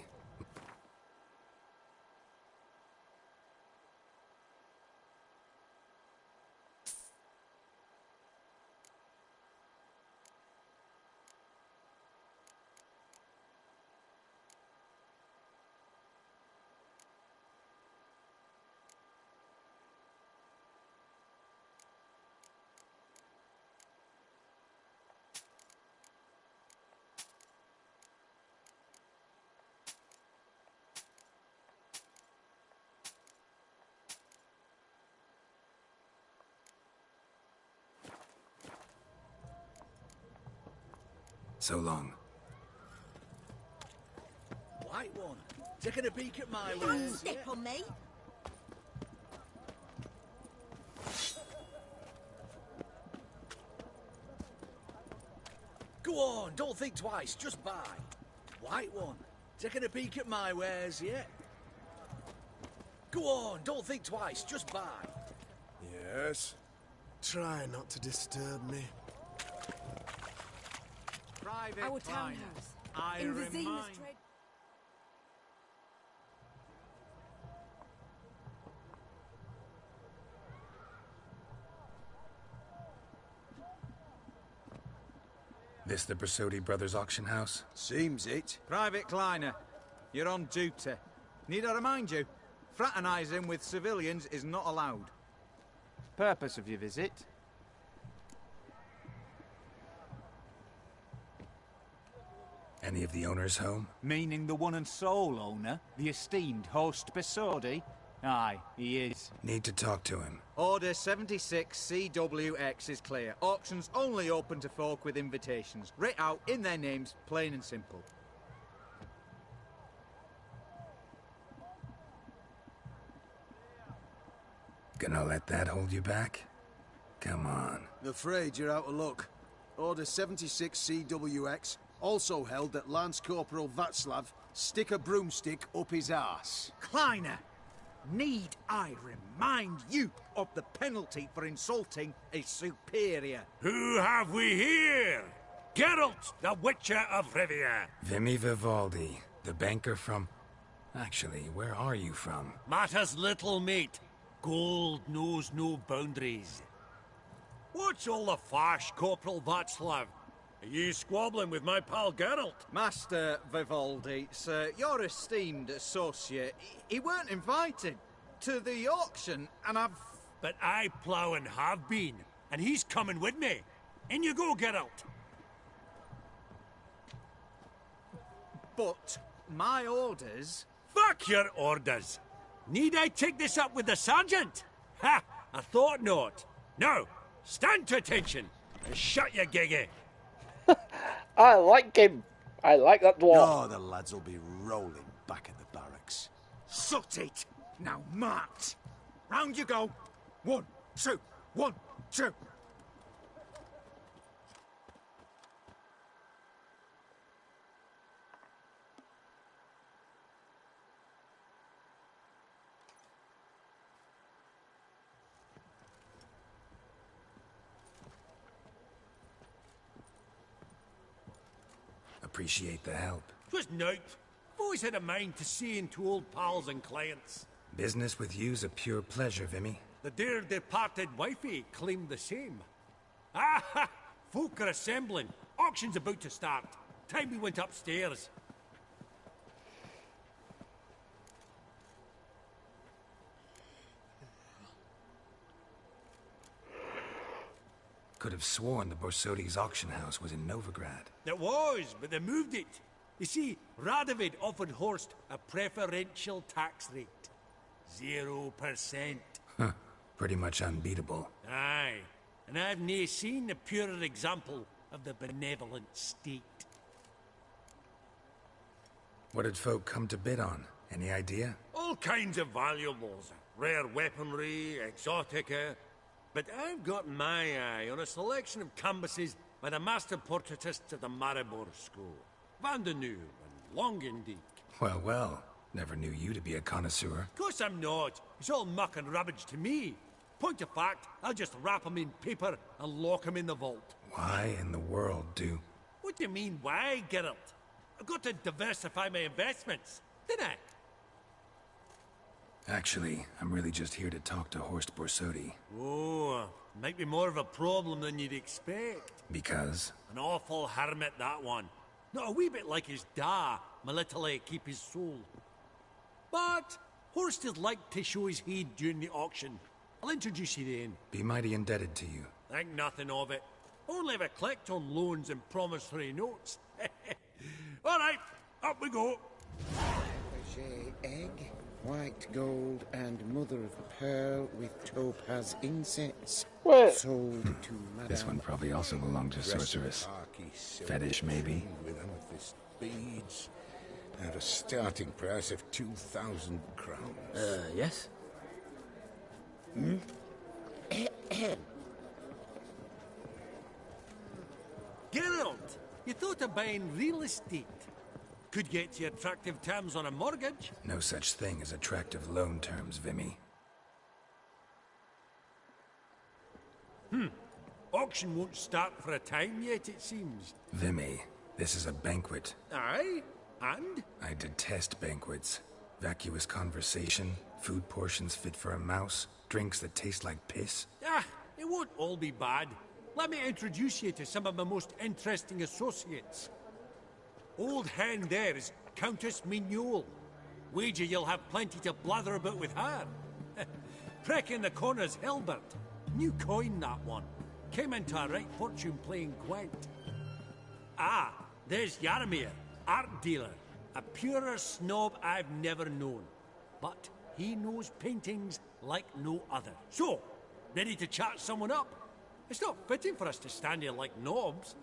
So long. White one. Taking a peek at my wares. Step on me. Go on, don't think twice, just buy. White one. Taking a peek at my wares, yeah? Go on, don't think twice, just buy. Yes. Try not to disturb me. Private Our Kleiner. townhouse. I in the remind... Zenith trade. This the Brasodi Brothers auction house? Seems it. Private Kleiner, you're on duty. Need I remind you, fraternising with civilians is not allowed. Purpose of your visit? Any of the owners home? Meaning the one and sole owner, the esteemed host Brasodi? Aye, he is. Need to talk to him. Order 76 CWX is clear. Auctions only open to folk with invitations. Writ out in their names, plain and simple. Gonna let that hold you back? Come on. Afraid you're out of luck. Order 76 CWX also held that Lance Corporal Václav stick a broomstick up his arse. Kleiner! Need I remind you of the penalty for insulting a superior? Who have we here? Geralt, the Witcher of Rivia. Vimy Vivaldi, the banker from... Actually, where are you from? Matters little, mate. Gold knows no boundaries. What's all the fash, Corporal Václav? Are you squabbling with my pal Geralt? Master Vivaldi, sir, your esteemed associate, he weren't invited to the auction, and I've... But I plough and have been, and he's coming with me. In you go, Geralt. But my orders... Fuck your orders. Need I take this up with the sergeant? Ha! I thought not. Now, stand to attention and shut your giggy. I like him. I like that dwarf. Oh, the lads will be rolling back at the barracks. Sut it! Now march! Round you go! 1, 2, 1, 2! Appreciate the help. 'Twas naught. I've always had a mind to see into old pals and clients. Business with you's a pure pleasure, Vimy. The dear departed wifey claimed the same. Ah ha! Folk are assembling. Auction's about to start. Time we went upstairs. Could have sworn the Borsodi's auction house was in Novigrad. It was, but they moved it. You see, Radovid offered Horst a preferential tax rate. 0%. Huh. Pretty much unbeatable. Aye. And I've nae seen a purer example of the benevolent state. What did folk come to bid on? Any idea? All kinds of valuables. Rare weaponry, exotica. But I've got my eye on a selection of canvases by the master portraitists of the Maribor School. Van de Nieuw and Longendijk. Well, well. Never knew you to be a connoisseur. Of course I'm not. It's all muck and rubbish to me. Point of fact, I'll just wrap 'em in paper and lock 'em in the vault. Why in the world do... What do you mean, why, Geralt? I've got to diversify my investments, didn't I? Actually, I'm really just here to talk to Horst Borsodi. Oh, might be more of a problem than you'd expect. Because? An awful hermit, that one. Not a wee bit like his da, my little keep his soul. But Horst is like to show his head during the auction. I'll introduce you then. Be mighty indebted to you. Think nothing of it. Only ever collect on loans and promissory notes. All right, up we go. Egg, white gold, and mother of pearl with topaz insets. What? Sold to Madame. This one probably also belonged to Sorceress. Fetish, maybe? With amethyst beads. At a starting price of 2,000 crowns. Yes? Geralt, you thought of buying real estate. Could get you attractive terms on a mortgage. No such thing as attractive loan terms, Vimy. Auction won't start for a time yet, it seems. Vimy, this is a banquet. Aye? And? I detest banquets. Vacuous conversation, food portions fit for a mouse, drinks that taste like piss. Ah, it won't all be bad. Let me introduce you to some of my most interesting associates. Old hen there is Countess Mignol. Wager you'll have plenty to blather about with her. Prick in the corner's Hilbert. New coin, that one. Came into a right fortune playing Gwent. Ah, there's Yaromir, art dealer. A purer snob I've never known. But he knows paintings like no other. So, ready to chat someone up? It's not fitting for us to stand here like knobs.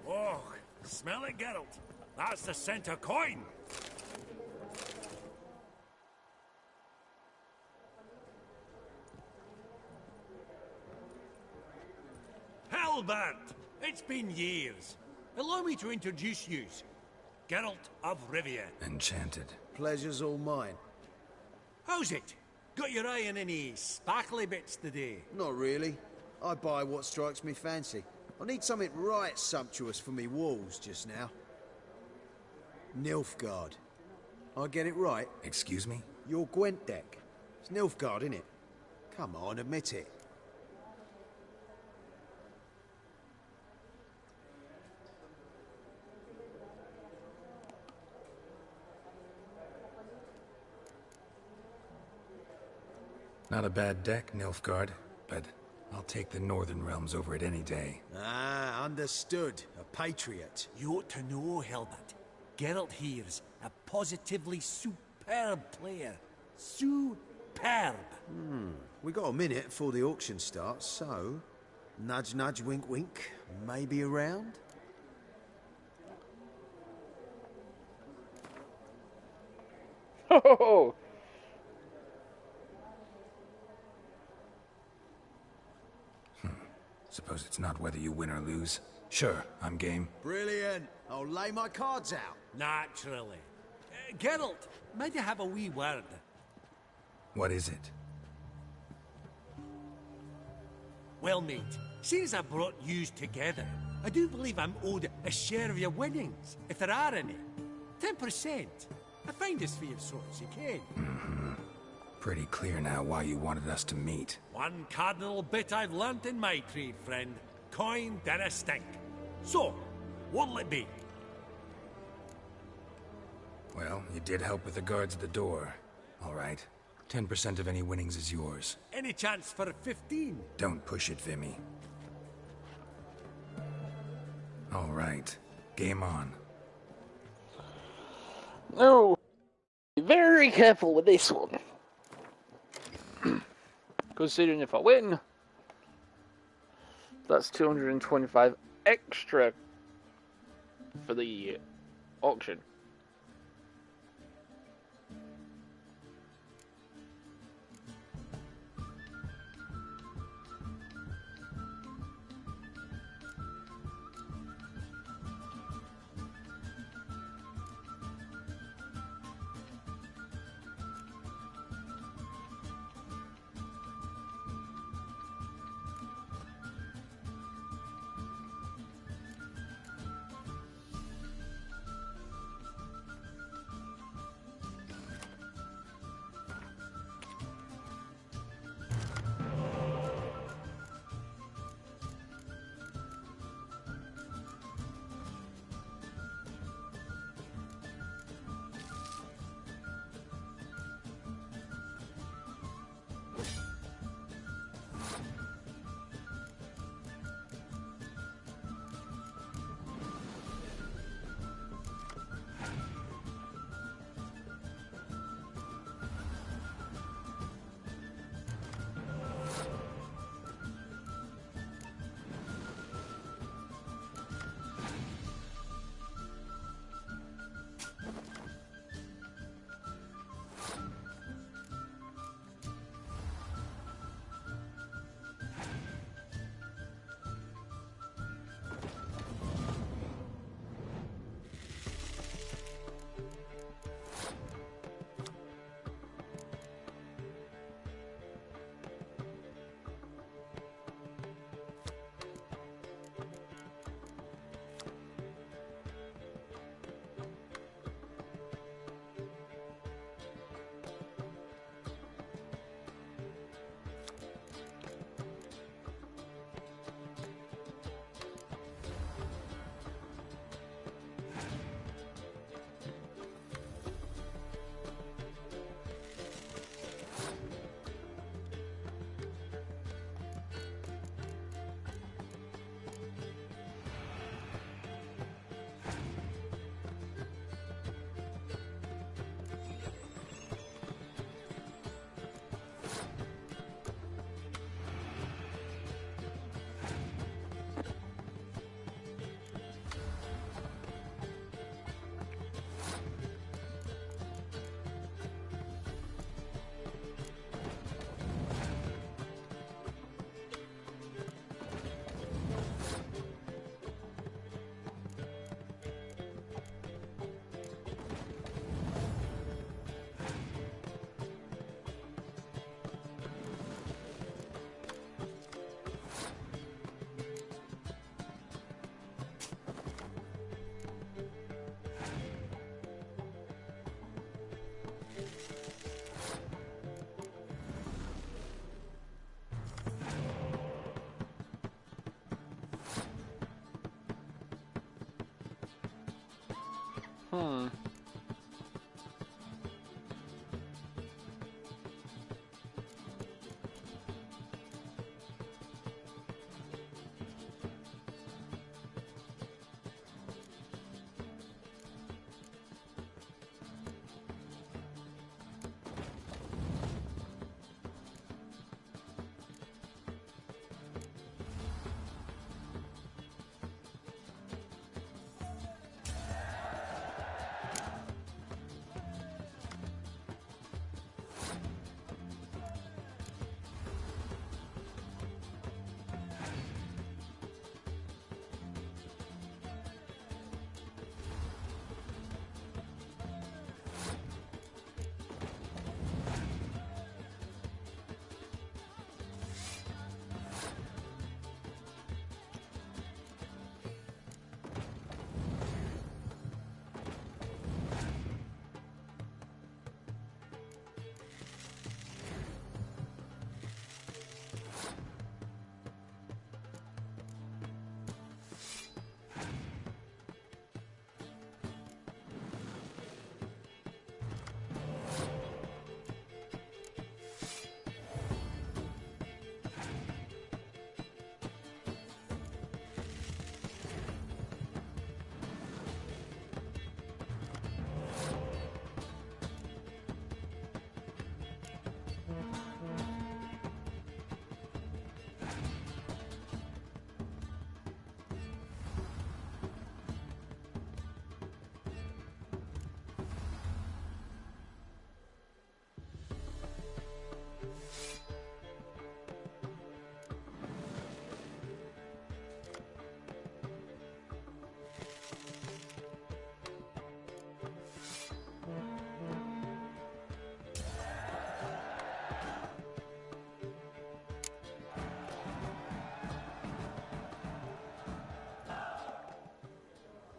Oh, smell it, Geralt. That's the center coin. Halbert! It's been years. Allow me to introduce yous. Geralt of Rivia. Enchanted. Pleasure's all mine. How's it? Got your eye on any sparkly bits today? Not really. I buy what strikes me fancy. I need something right sumptuous for me walls just now. Nilfgaard. I get it right? Excuse me? Your Gwent deck. It's Nilfgaard, innit? Come on, admit it. Not a bad deck, Nilfgaard, but I'll take the Northern Realms over it any day. Ah, understood. A patriot. You ought to know, Hilbert. Geralt here's a positively superb player. Superb. We got a minute before the auction starts, so... Nudge, nudge, wink, wink. Maybe around? Oh! Suppose it's not whether you win or lose. Sure, I'm game. Brilliant. I'll lay my cards out. Naturally. Geralt, might I have a wee word? What is it? Well, mate, since I brought yous together, I do believe I'm owed a share of your winnings, if there are any. 10%. I find this for your sorts, you can. Pretty clear now why you wanted us to meet. One cardinal bit I've learnt in my trade, friend. Coin dinna stink. So, what'll it be? Well, you did help with the guards at the door. All right. 10% of any winnings is yours. Any chance for 15? Don't push it, Vimy. All right. Game on. No. Be very careful with this one. Considering if I win, that's 225 extra for the auction.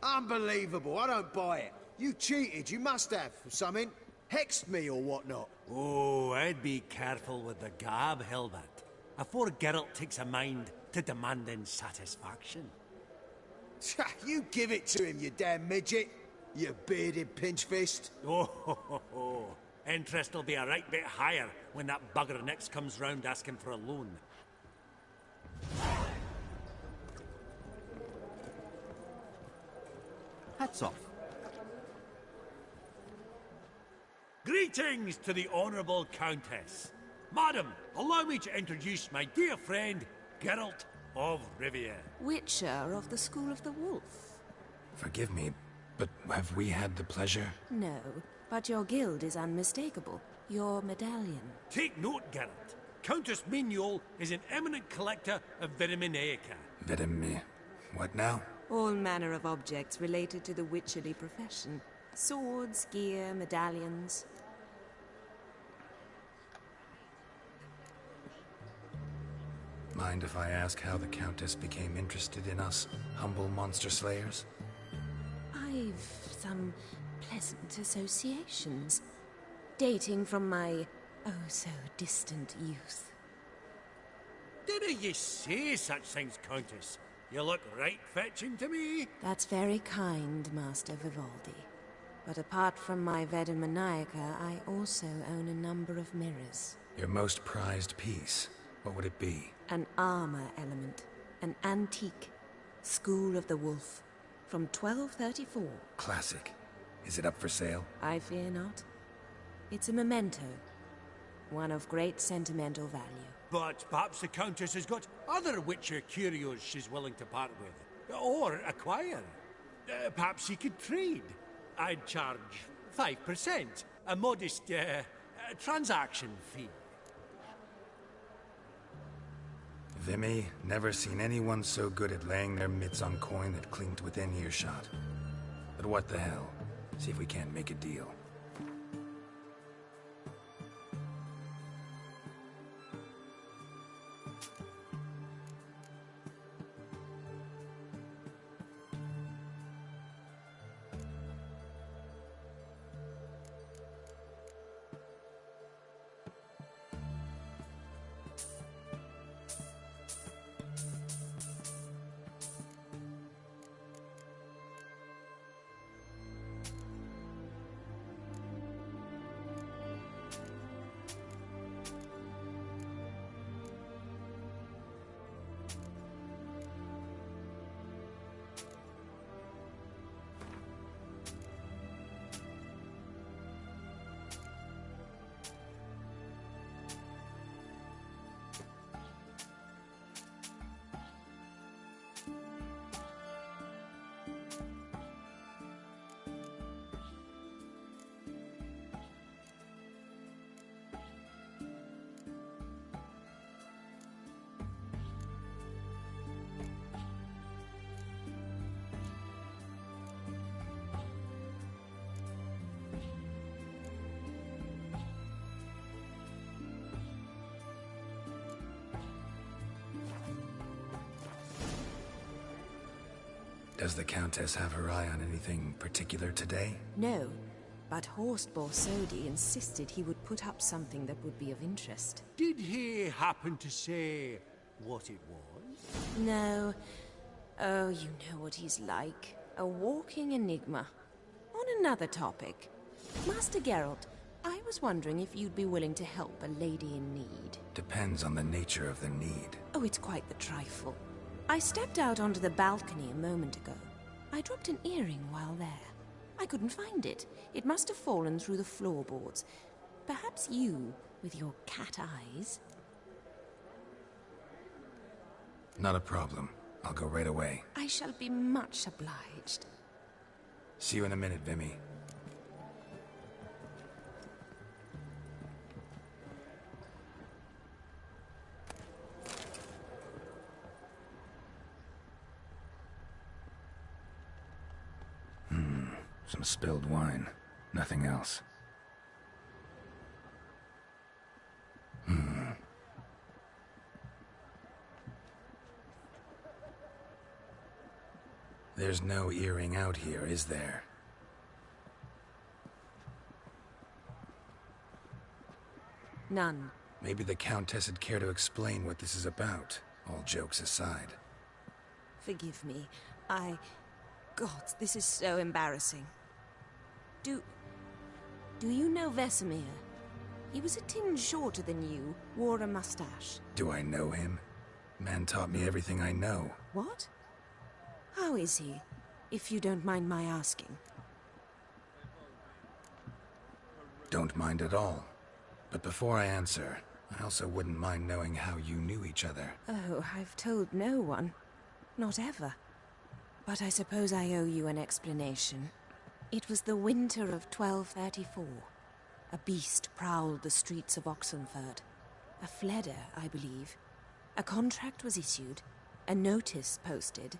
Unbelievable, I don't buy it. You cheated, you must have, or something. Hexed me or whatnot. Oh, I'd be careful with the gab, Hilbert, afore Geralt takes a mind to demanding satisfaction. You give it to him, you damn midget. You bearded pinchfist. Oh, interest will be a right bit higher when that bugger next comes round asking for a loan. Hats off. Greetings to the Honourable Countess. Madam, allow me to introduce my dear friend, Geralt of Rivia. Witcher of the School of the Wolf. Forgive me, but have we had the pleasure? No, but your guild is unmistakable. Your medallion. Take note, Geralt. Countess Mignol is an eminent collector of Vitaminaica. What now? All manner of objects related to the witcherly profession. Swords, gear, medallions. Mind if I ask how the Countess became interested in us, humble monster slayers? I've some pleasant associations, dating from my oh-so-distant youth. Didn't you say such things, Countess? You look right fetching to me. That's very kind, Master Vivaldi. But apart from my Vitaminaica, I also own a number of mirrors. Your most prized piece, what would it be? An armor element. An antique. School of the Wolf. From 1234. Classic. Is it up for sale? I fear not. It's a memento. One of great sentimental value. But perhaps the Countess has got other Witcher curios she's willing to part with. Or acquire. Perhaps you could trade. I'd charge 5%. A modest, transaction fee. Vimy, never seen anyone so good at laying their mitts on coin that clinked within earshot. But what the hell? See if we can't make a deal. Does the Countess have her eye on anything particular today? No, but Horst Borsodi insisted he would put up something that would be of interest. Did he happen to say what it was? No. Oh, you know what he's like. A walking enigma. On another topic. Master Geralt, I was wondering if you'd be willing to help a lady in need. Depends on the nature of the need. Oh, it's quite the trifle. I stepped out onto the balcony a moment ago. I dropped an earring while there. I couldn't find it. It must have fallen through the floorboards. Perhaps you, with your cat eyes... Not a problem. I'll go right away. I shall be much obliged. See you in a minute, Vimy. Some spilled wine. Nothing else. There's no earring out here, is there? None. Maybe the Countess would care to explain what this is about, all jokes aside. Forgive me. God, this is so embarrassing. Do you know Vesemir? He was a tinge shorter than you, wore a mustache. Do I know him? Man taught me everything I know. What? How is he, if you don't mind my asking? Don't mind at all. But before I answer, I also wouldn't mind knowing how you knew each other. Oh, I've told no one. Not ever. But I suppose I owe you an explanation. It was the winter of 1234. A beast prowled the streets of Oxenford. A fledder, I believe. A contract was issued, a notice posted,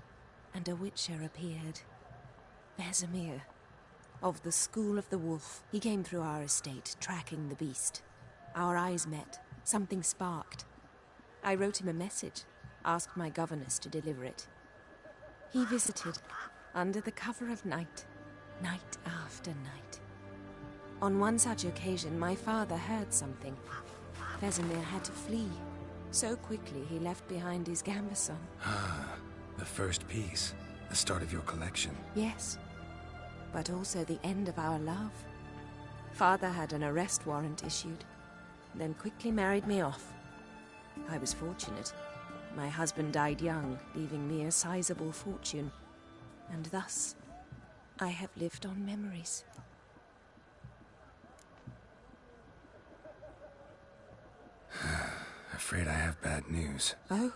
and a witcher appeared. Vesemir, of the School of the Wolf. He came through our estate, tracking the beast. Our eyes met. Something sparked. I wrote him a message, asked my governess to deliver it. He visited, under the cover of night, night after night. On one such occasion, my father heard something. Vesemir had to flee. So quickly, he left behind his gambeson. Ah, the first piece. The start of your collection. Yes, but also the end of our love. Father had an arrest warrant issued, then quickly married me off. I was fortunate. My husband died young, leaving me a sizable fortune. And thus, I have lived on memories. Afraid I have bad news. Oh?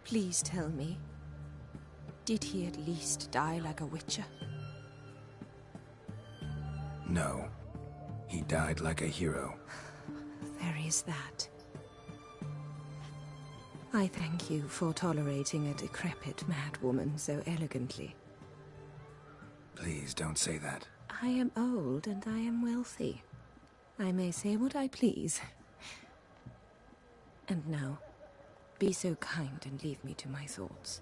Please tell me, did he at least die like a witcher? No. He died like a hero. There is that. I thank you for tolerating a decrepit madwoman so elegantly. Please don't say that. I am old and I am wealthy. I may say what I please. And now, be so kind and leave me to my thoughts.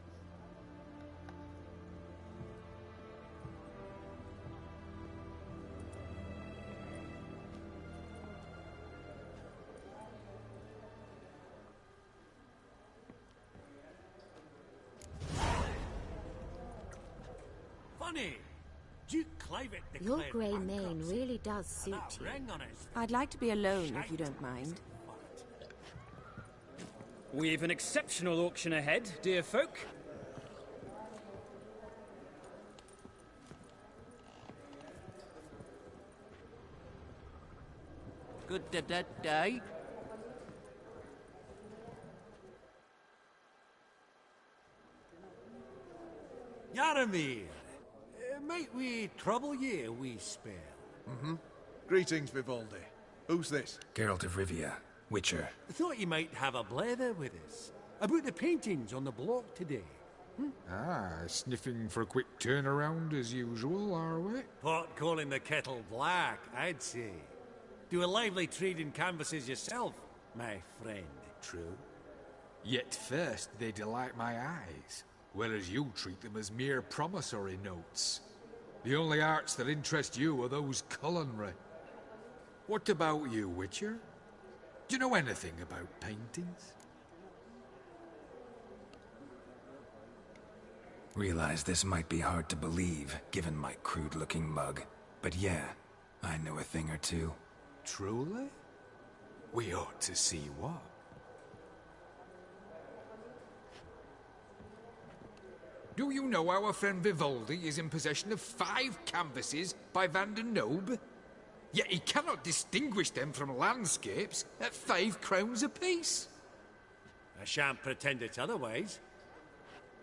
Funny! Duke Clivet Your declared grey mane bankruptcy. really does suit That you. ring on his I'd like to be alone if you don't mind. We've an exceptional auction ahead, dear folk. Good day. Yaramir, might we trouble ye a wee spell? Mm-hmm. Greetings, Vivaldi. Who's this? Geralt of Rivia, Witcher. Thought you might have a blather with us. About the paintings on the block today. Ah, sniffing for a quick turnaround as usual, are we? Pot calling the kettle black, I'd say. Do a lively trade in canvases yourself, my friend. True. Yet first they delight my eyes, whereas you treat them as mere promissory notes. The only arts that interest you are those culinary. What about you, Witcher? Do you know anything about paintings? Realize this might be hard to believe, given my crude-looking mug. But yeah, I know a thing or two. Truly? We ought to see what. Do you know our friend Vivaldi is in possession of 5 canvases by Van der Nobe? Yet he cannot distinguish them from landscapes at 5 crowns apiece. I shan't pretend it's otherwise.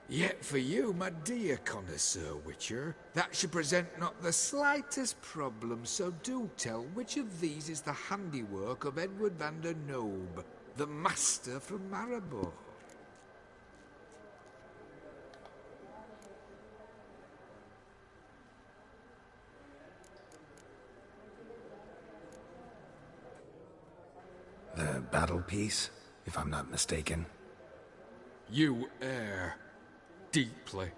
Yet for you, my dear connoisseur Witcher, that should present not the slightest problem, so do tell which of these is the handiwork of Edward van der Nobe, the master from Maribor. The battle piece, if I'm not mistaken. You err deeply.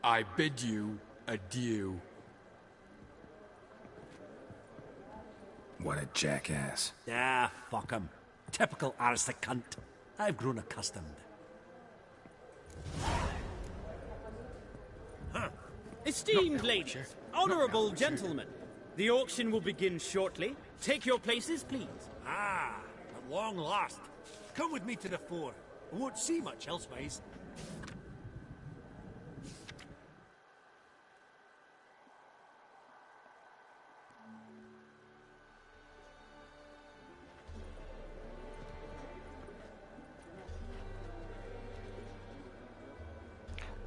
I bid you adieu. What a jackass. Ah, fuck him. Typical arse cunt. I've grown accustomed. Esteemed ladies, honourable gentlemen, the auction will begin shortly. Take your places, please. Ah, at long last. Come with me to the fore. I won't see much elsewise.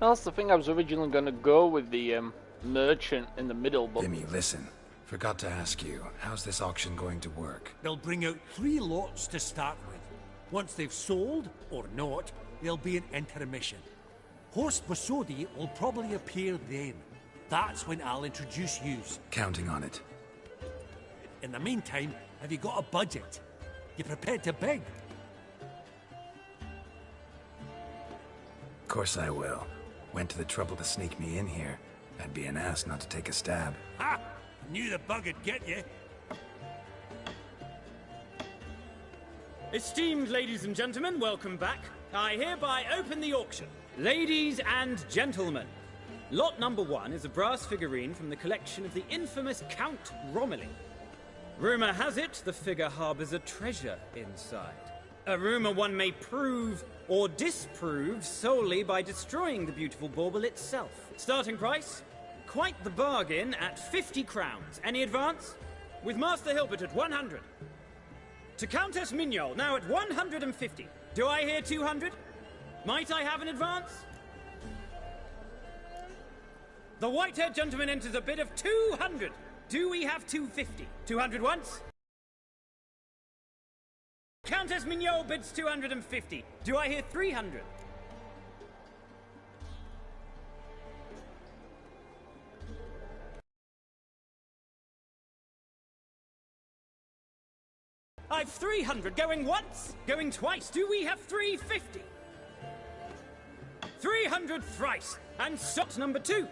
That's the thing. I was originally going to go with the merchant in the middle, but... Jimmy, listen. Forgot to ask you, how's this auction going to work? They'll bring out 3 lots to start with. Once they've sold, or not, there'll be an intermission. Horst Bosodi will probably appear then. That's when I'll introduce yous. Counting on it. In the meantime, have you got a budget? You prepared to beg? Of course I will. Went to the trouble to sneak me in here. I'd be an ass not to take a stab. Ha! Knew the bug would get you. Esteemed ladies and gentlemen, welcome back. I hereby open the auction. Ladies and gentlemen, lot number 1 is a brass figurine from the collection of the infamous Count Romilly. Rumour has it the figure harbours a treasure inside. A rumour one may prove or disprove solely by destroying the beautiful bauble itself. Starting price? Quite the bargain at 50 crowns. Any advance? With Master Hilbert at 100. To Countess Mignol, now at 150. Do I hear 200? Might I have an advance? The white-haired gentleman enters a bid of 200. Do we have 250? 200 once? Countess Mignol bids 250. Do I hear 300? I've 300. Going once? Going twice? Do we have 350? 300 thrice. And shot number 2.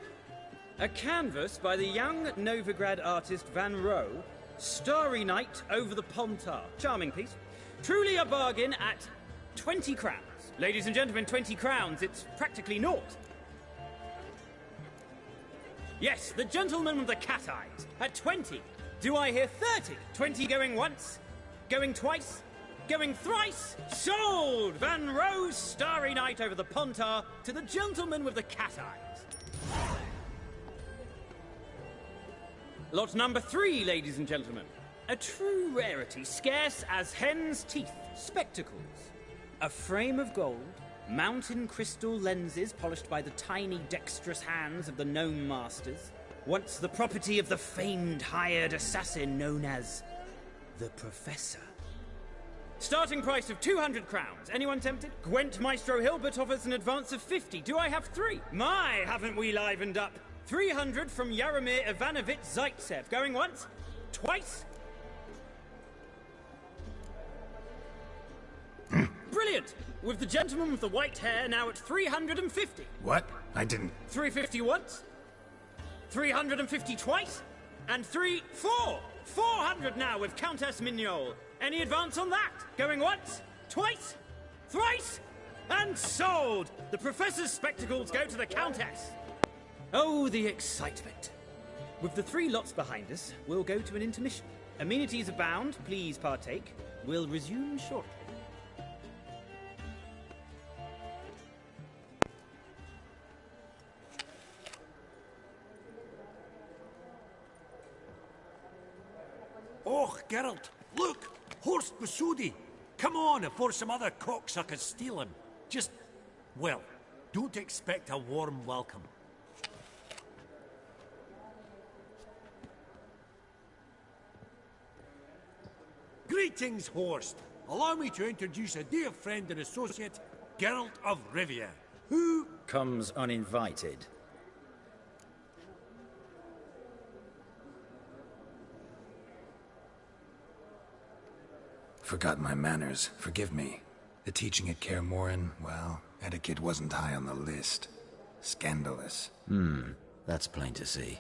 A canvas by the young Novigrad artist Van Rohe, Starry Night over the Pontar. Charming piece. Truly a bargain at 20 crowns. Ladies and gentlemen, 20 crowns. It's practically naught. Yes, the gentleman with the cat eyes at 20. Do I hear 30? 20 going once? Going twice? Going thrice? Sold! Van Rohe's Starry Night over the Pontar to the gentleman with the cat eyes. Lot number 3, ladies and gentlemen. A true rarity, scarce as hen's teeth. Spectacles. A frame of gold, mountain crystal lenses polished by the tiny dexterous hands of the gnome masters. Once the property of the famed hired assassin known as the Professor. Starting price of 200 crowns. Anyone tempted? Gwent Maestro Hilbert offers an advance of 50. Do I have 3? My, haven't we livened up? 300 from Yaromir Ivanovich Zaitsev. Going once? Twice? Brilliant! with the gentleman with the white hair now at 350. What? I didn't... 350 once, 350 twice, and 400 now with Countess Mignol. Any advance on that? Going once, twice, thrice, and sold! The Professor's spectacles go to the Countess. Oh, the excitement. With the 3 lots behind us, we'll go to an intermission. Amenities abound, please partake. We'll resume shortly. Oh, Geralt, look! Horst Masudi! Come on, before some other cocksuckers steal him. Just, well, don't expect a warm welcome. Greetings, Horst. Allow me to introduce a dear friend and associate, Geralt of Rivia, who... comes uninvited. Forgot my manners. Forgive me. The teaching at Kaer Morhen, well, etiquette wasn't high on the list. Scandalous. That's plain to see.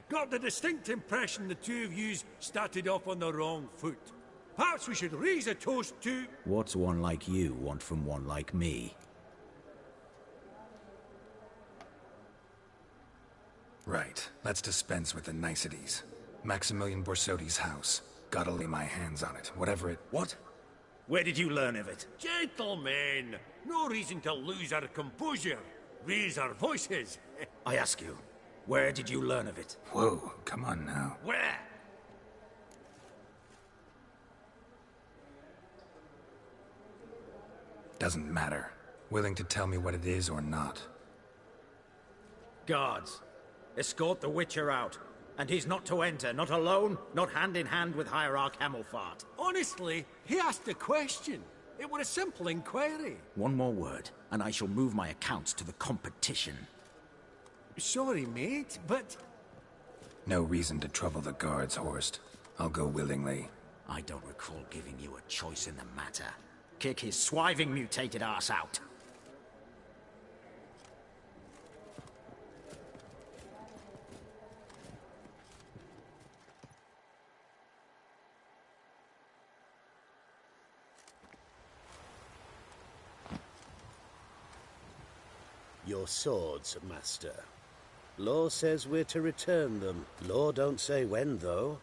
Got the distinct impression the two of yous started off on the wrong foot. Perhaps we should raise a toast to... What's one like you want from one like me? Right. Let's dispense with the niceties. Maximilian Borsodi's house. Gotta lay my hands on it, whatever it... What? Where did you learn of it? Gentlemen, no reason to lose our composure. Raise our voices. I ask you, where did you learn of it? Whoa, come on now. Where? Doesn't matter. Willing to tell me what it is or not. Guards, escort the Witcher out. And he's not to enter, not alone, not hand in hand with Hierarch Hamelfart. Honestly, he asked a question. It was a simple inquiry. One more word, and I shall move my accounts to the competition. Sorry, mate, but... No reason to trouble the guards, Horst. I'll go willingly. I don't recall giving you a choice in the matter. Kick his swiving mutated ass out. Your swords, master. Law says we're to return them. Law don't say when, though.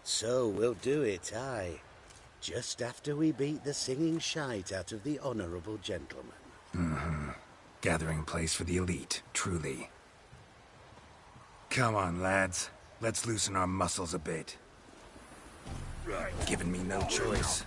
So we'll do it, aye. Just after we beat the singing shite out of the honourable gentleman. Gathering place for the elite, truly. Come on, lads. Let's loosen our muscles a bit. Giving me no choice.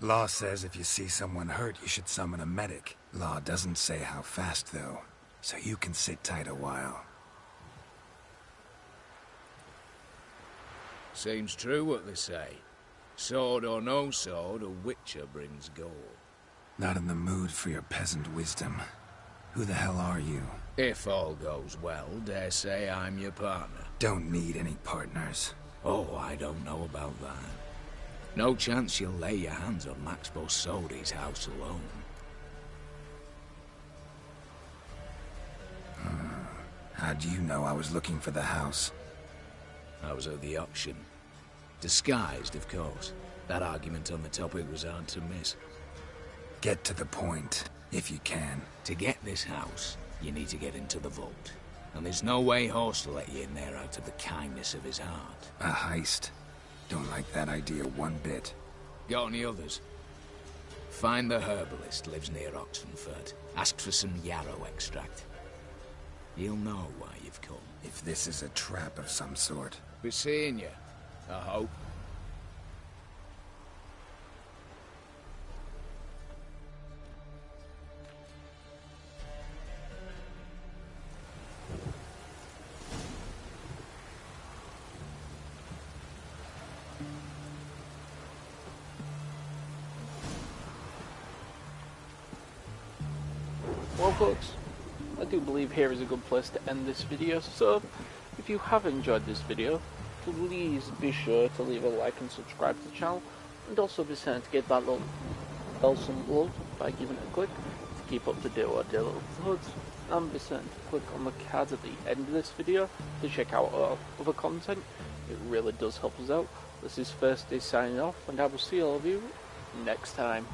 Law says if you see someone hurt, you should summon a medic. Law doesn't say how fast, though, so you can sit tight a while. Seems true what they say. Sword or no sword, a witcher brings gold. Not in the mood for your peasant wisdom. Who the hell are you? If all goes well, dare say I'm your partner. Don't need any partners. Oh, I don't know about that. No chance you'll lay your hands on Max Borsodi's house alone. How do you know I was looking for the house? I was at the auction. Disguised, of course. That argument on the topic was hard to miss. Get to the point, if you can. To get this house, you need to get into the vault. And there's no way Horst will let you in there out of the kindness of his heart. A heist. Don't like that idea one bit. Got any others? Find the herbalist, lives near Oxenfurt. Ask for some yarrow extract. He'll know why you've come. If this is a trap of some sort. Be seeing you, I hope. Well folks, I do believe here is a good place to end this video, so if you have enjoyed this video, please be sure to leave a like and subscribe to the channel, and also be certain to give that little bell some love by giving it a click to keep up to date with our daily uploads, and be certain to click on the cards at the end of this video to check out our other content. It really does help us out. This is First Day signing off, and I will see all of you next time.